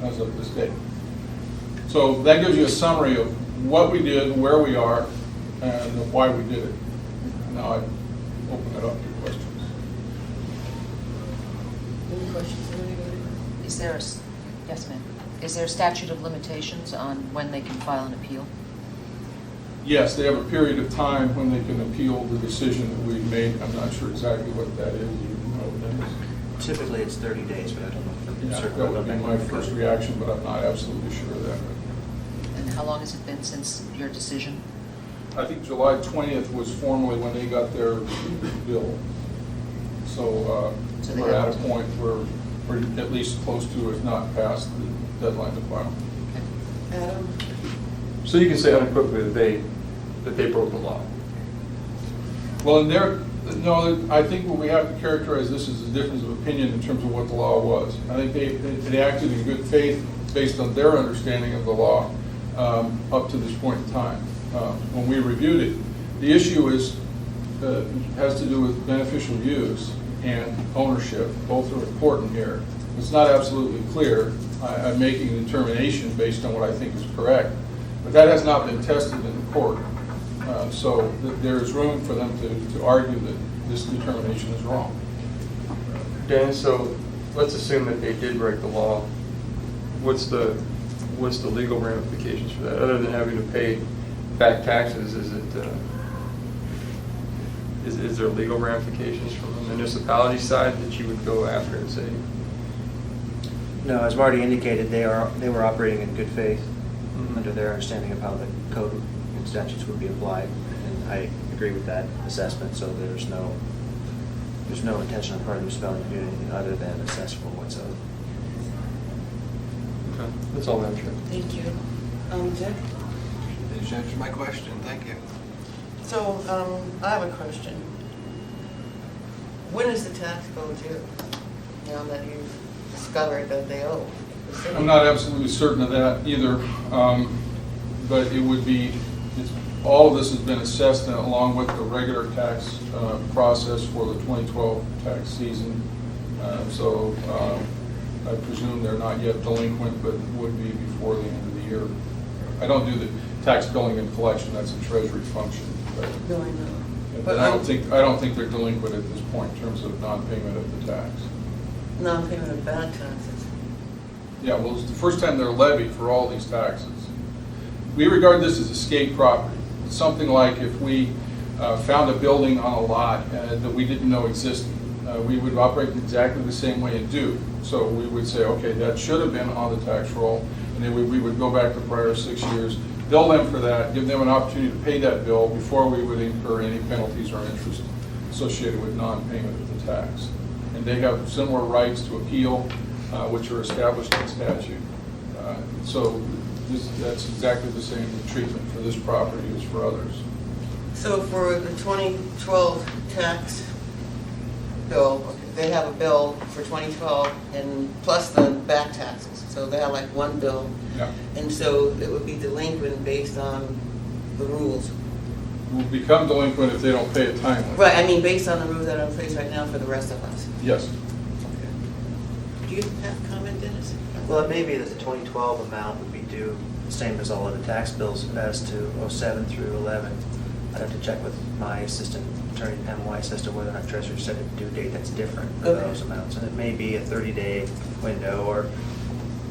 as of this date. So that gives you a summary of what we did, where we are, and why we did it. Now I open it up to questions. Any questions, anybody? Is there a, yes, ma'am. Is there a statute of limitations on when they can file an appeal? Yes, they have a period of time when they can appeal the decision that we've made. I'm not sure exactly what that is. You know what that is? Typically, it's 30 days, but I don't know. Yeah, that would be my first reaction, but I'm not absolutely sure of that. And how long has it been since your decision? I think July 20th was formally when they got their bill. So So they we're at a have to- point where we're at least close to, if not past, the deadline to file. Adam? So you can say unequivocally that they broke the law. Well, no, I think what we have to characterize this as a difference of opinion in terms of what the law was. I think they acted in good faith based on their understanding of the law up to this point in time. When we reviewed it, the issue has to do with beneficial use and ownership. Both are important here. It's not absolutely clear. I'm making a determination based on what I think is correct, but that has not been tested in the court. So there is room for them to argue that this determination is wrong. Dan, so let's assume that they did break the law. What's the legal ramifications for that, other than having to pay back taxes? Is there legal ramifications from the municipality side that you would go after and say? No, as Marty indicated, they were operating in good faith under their understanding of how the code and statutes would be applied. And I agree with that assessment, so there's no intention on part of the municipality to do anything other than assess for what's owed. Okay, that's all I'm sure. Thank you. Dick? That answers my question, thank you. So, I have a question. When is the tax bill due? Now that you've discovered that they owe the city? I'm not absolutely certain of that either, but it would be, all of this has been assessed along with the regular tax process for the 2012 tax season. So I presume they're not yet delinquent, but would be before the end of the year. I don't do the tax billing and collection, that's a treasury function. No, I know. But I don't think they're delinquent at this point in terms of non-payment of the tax. Non-payment of bad taxes. Yeah, well, it's the first time they're levied for all these taxes. We regard this as escape property. It's something like if we found a building on a lot that we didn't know existed, we would operate exactly the same way and do. So we would say, okay, that should have been on the tax roll, and then we would go back the prior 6 years, bill them for that, give them an opportunity to pay that bill before we would incur any penalties or interest associated with non-payment of the tax. And they have similar rights to appeal, which are established in statute. So that's exactly the same treatment for this property as for others. So for the 2012 tax bill, they have a bill for 2012 and plus the back taxes. So they have like one bill. Yeah. And so it would be delinquent based on the rules. Will become delinquent if they don't pay it timely. Right, I mean, based on the rules that are in place right now for the rest of us. Yes. Do you have a comment, Dennis? Well, it may be that the 2012 amount would be due the same as all of the tax bills as to 07 through 11. I'd have to check with my assistant attorney, Pam Weiss, as to whether or not Treasurer set a due date that's different for Okay. those amounts. And it may be a 30-day window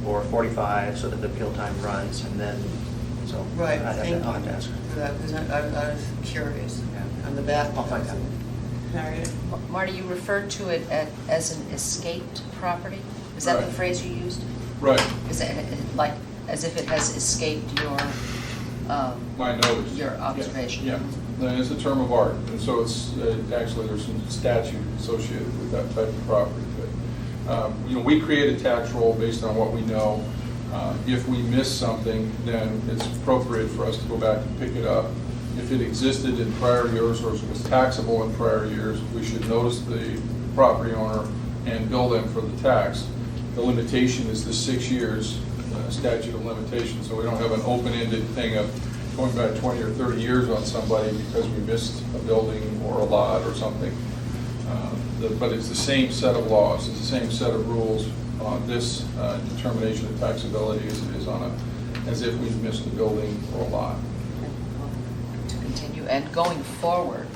or 45 so that the appeal time runs, and then, so Right, I'll have to ask her. for that, because I was curious on the back. I'll find out. Harriet? Marty, you referred to it as an escaped property? Is that the Right. phrase you used? Right. Is it like, as if it has escaped your, My notice. your observation? Yeah, and it's a term of art, and so it's, actually, there's some statute associated with that type of property. But, we create a tax roll based on what we know. If we miss something, then it's appropriate for us to go back and pick it up. If it existed in prior years or was taxable in prior years, we should notice the property owner and bill them for the tax. The limitation is the 6 years statute of limitations, so we don't have an open-ended thing of going back 20 or 30 years on somebody because we missed a building or a lot or something. But it's the same set of laws, it's the same set of rules on this determination of taxability as it is on as if we missed a building or a lot. To continue, and going forward,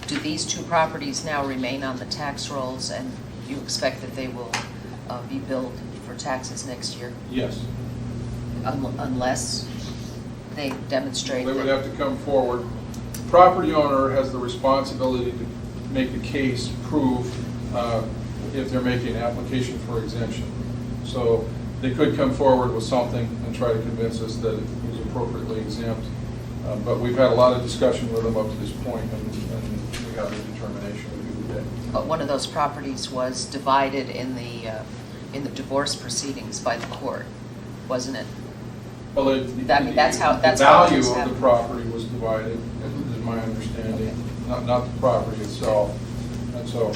do these two properties now remain on the tax rolls, and you expect that they will be billed for taxes next year? Yes. Unless they demonstrate They would that- have to come forward. The property owner has the responsibility to make a case, prove if they're making an application for exemption. So they could come forward with something and try to convince us that it was appropriately exempt. But we've had a lot of discussion with them up to this point, and we have a determination to do today. But one of those properties was divided in the divorce proceedings by the court, wasn't it? Well, that's how the it value was of the happened. property was divided, is my understanding, not the property itself. And so,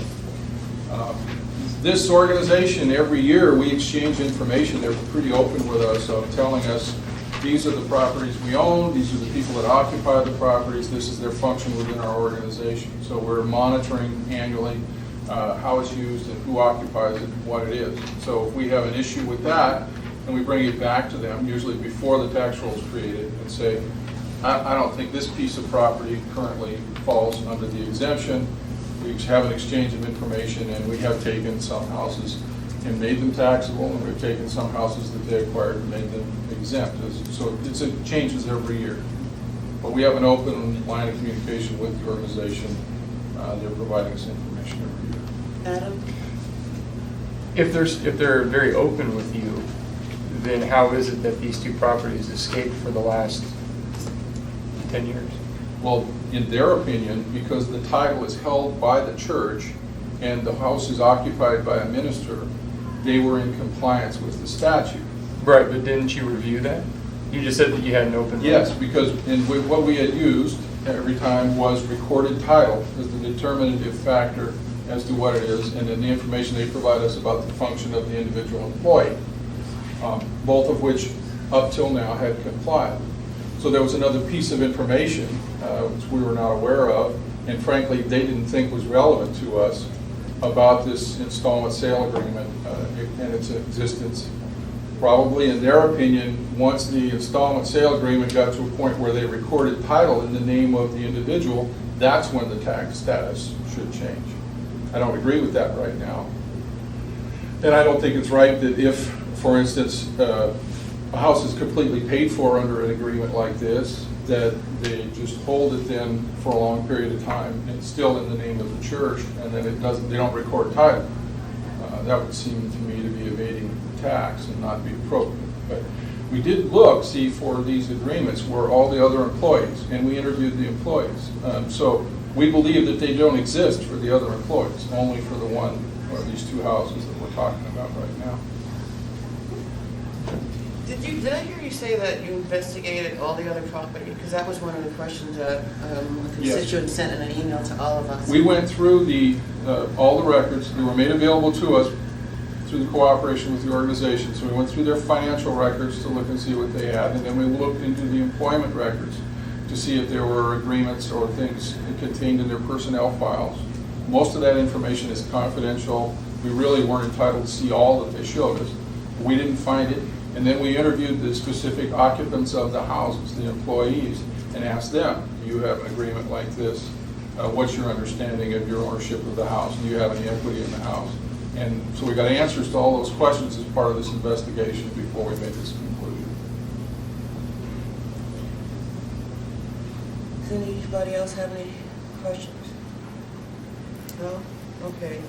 this organization, every year, we exchange information. They're pretty open with us of telling us, these are the properties we own, these are the people that occupy the properties, this is their function within our organization. So we're monitoring annually how it's used and who occupies it and what it is. So if we have an issue with that, and we bring it back to them, usually before the tax roll is created, and say, I don't think this piece of property currently falls under the exemption. We have an exchange of information, and we have taken some houses and made them taxable, and we've taken some houses that they acquired and made them exempt. So it changes every year. But we have an open line of communication with the organization. They're providing us information every year. Adam? If they're very open with you, then how is it that these two properties escaped for the last 10 years? Well, in their opinion, because the title is held by the church and the house is occupied by a minister, they were in compliance with the statute. Right, but didn't you review that? You just said that you had an open. Yes, because what we had used every time was recorded title as the determinative factor as to what it is, and then the information they provide us about the function of the individual employee, both of which up till now had complied. So there was another piece of information which we were not aware of, and frankly they didn't think was relevant to us about this installment sale agreement and its existence. Probably in their opinion, once the installment sale agreement got to a point where they recorded title in the name of the individual, that's when the tax status should change. I don't agree with that right now. And I don't think it's right that if, for instance, a house is completely paid for under an agreement like this, that they just hold it then for a long period of time. It's still in the name of the church, and then they don't record title. That would seem to me to be evading tax and not be appropriate. But we did see for these agreements were all the other employees, and we interviewed the employees. So we believe that they don't exist for the other employees, only for the one or these two houses that we're talking about right now. Did I hear you say that you investigated all the other property? Because that was one of the questions that a constituent sent in an email to all of us. We went through all the records. They were made available to us through the cooperation with the organization. So we went through their financial records to look and see what they had, and then we looked into the employment records to see if there were agreements or things contained in their personnel files. Most of that information is confidential. We really weren't entitled to see all that they showed us. We didn't find it. And then we interviewed the specific occupants of the houses, the employees, and asked them, do you have an agreement like this? What's your understanding of your ownership of the house? Do you have any equity in the house? And so we got answers to all those questions as part of this investigation before we made this conclusion. Does anybody else have any questions? No? Okay.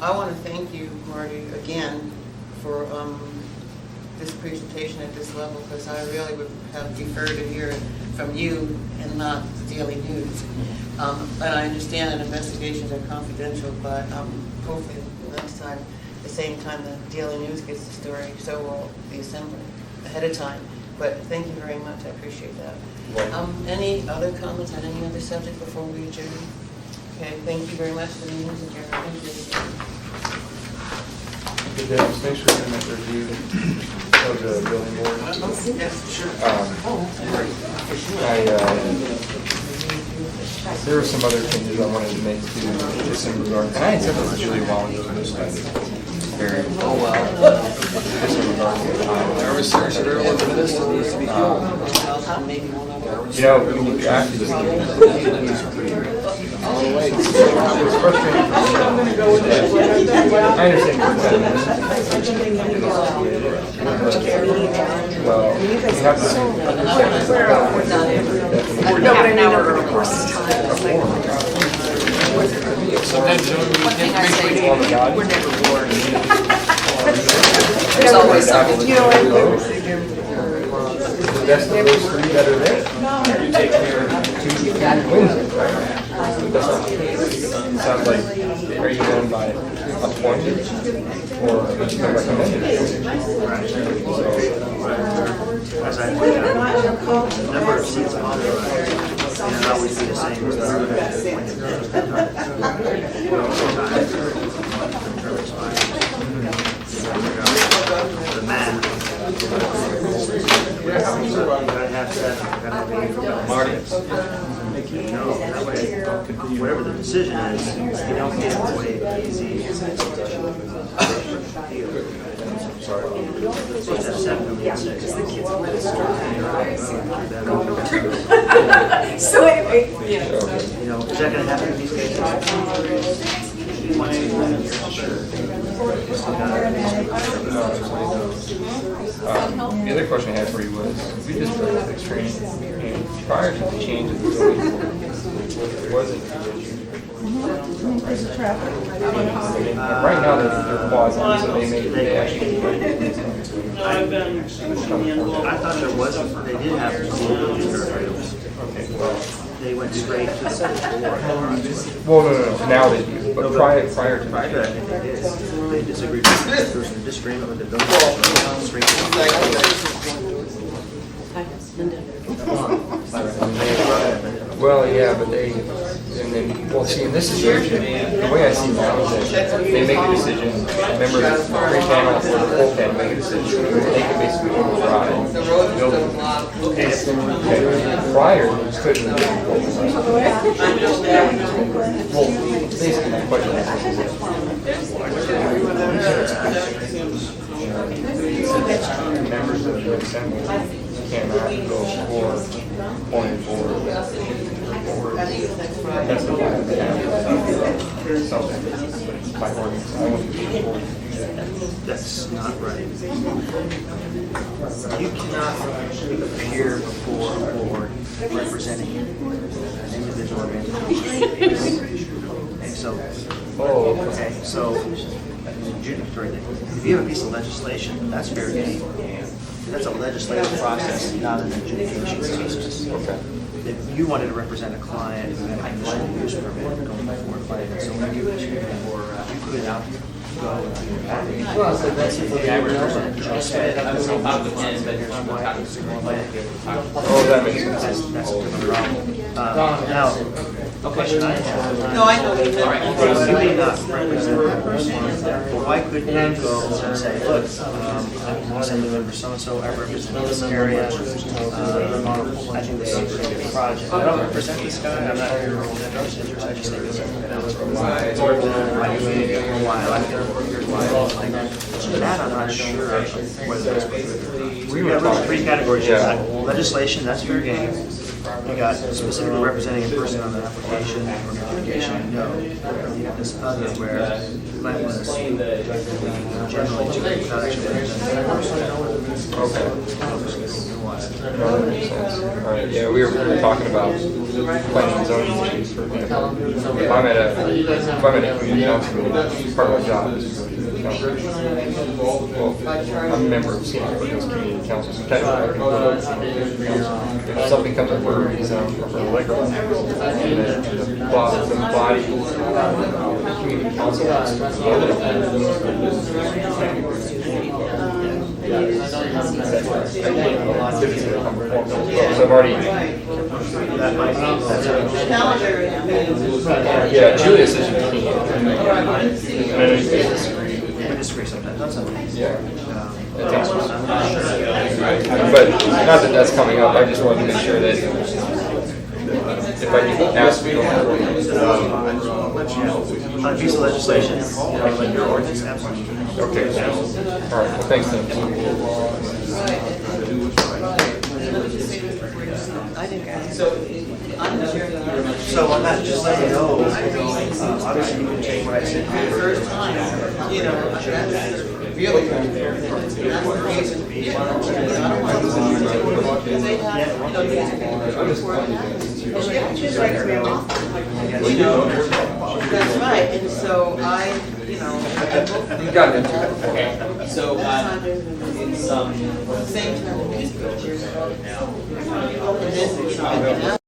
I want to thank you, Marty, again for this presentation at this level, because I really would have preferred to hear it from you and not the Daily News. And I understand that investigations are confidential, but hopefully next time, the same time the Daily News gets the story, so will the Assembly ahead of time. But thank you very much. I appreciate that. Any other comments on any other subject before we adjourn? Okay, thank you very much. The meeting is adjourned. Thank you. Good day. Thanks for doing that review of the building board. Yes, sure. There were some other changes I wanted to make to just in regard. And I had said this really while ago. Very well. Just in regard to the time. You know, when you actually just it's frustrating for me. I understand you're well, you have to say Sometimes we're never bored. There's always something. That's the first three that are there. You take care of two wins. It sounds like, are you going by appointed or recommended? As I pointed out, the number of seats authorized may always be the same as the appointed the math. You gotta have seven, you gotta be Marty. That way, whatever the decision is, you don't get away easy. Sorry. Supposed to have seven and six. So anyway, You know, is that gonna happen in these cases? The other question I had for you was, we just started ethics training, and prior to the change of the building board, there wasn't an issue. Right now, they're quasi, so they actually. I thought there wasn't, they did have to do Okay, well. they went straight to the Well, no, now they do, but prior to that, I think they did. They disagreed, there was a disagreement with the building. Straight to Well, yeah, but they, and then, well, see, in this situation, the way I see it now is that they make a decision, members of the free panel or the full panel make a decision, they can basically override the building. Prior, they couldn't. Well, basically, my question is, members of the assembly can not go for point forward. Testify on behalf of something by ordinance. I want to be able to do that. That's not right. You cannot appear before a board representing an individual or entity. Okay, so, if you have a piece of legislation, that's fair game. That's a legislative process, not an adjudication process. Okay. If you wanted to represent a client who had a conditional use permit going before a client, so you could go and I represent Joe Smith. Oh, that makes sense. That's a different problem. Now, the question I have. No, I know. You may not represent that person, but why couldn't you go and say, look, I'm assembly member so-and-so, I represent this area, I think this is a pretty good project. I don't represent this guy, I'm not here to represent this interest, I just think this is a good that I'm not sure whether that's we have three categories. You got legislation, that's fair game. You got specifically representing a person on the application or notification, no. You have this other where you might want to see generally without actually representing the person. Okay. That makes sense. All right, yeah, we were talking about planning and zoning issues, for example. If I'm at a community council meeting, part of my job is to go to the council. Well, I'm a member of scenic Foothills Community Council, so technically I can go to the council. If something comes up for a rezone or for a liquor license, the body, the community council has to vote on So I've already. Yeah, Julia says you can't. I know you disagree. We disagree sometimes, not sometimes. Yeah. But not that that's coming up, I just wanted to make sure that if I can ask you. On a piece of legislation, like your ordinance, absolutely. Okay. All right, well, thanks then. So on that, just let me know, obviously you can take what I said here. First time, you know, that's really good. That's the reason. I don't want to because they have, you know, these you know, that's right, and so I, you know, You got it. Okay. So, it's, same time, years ago. And then, you know,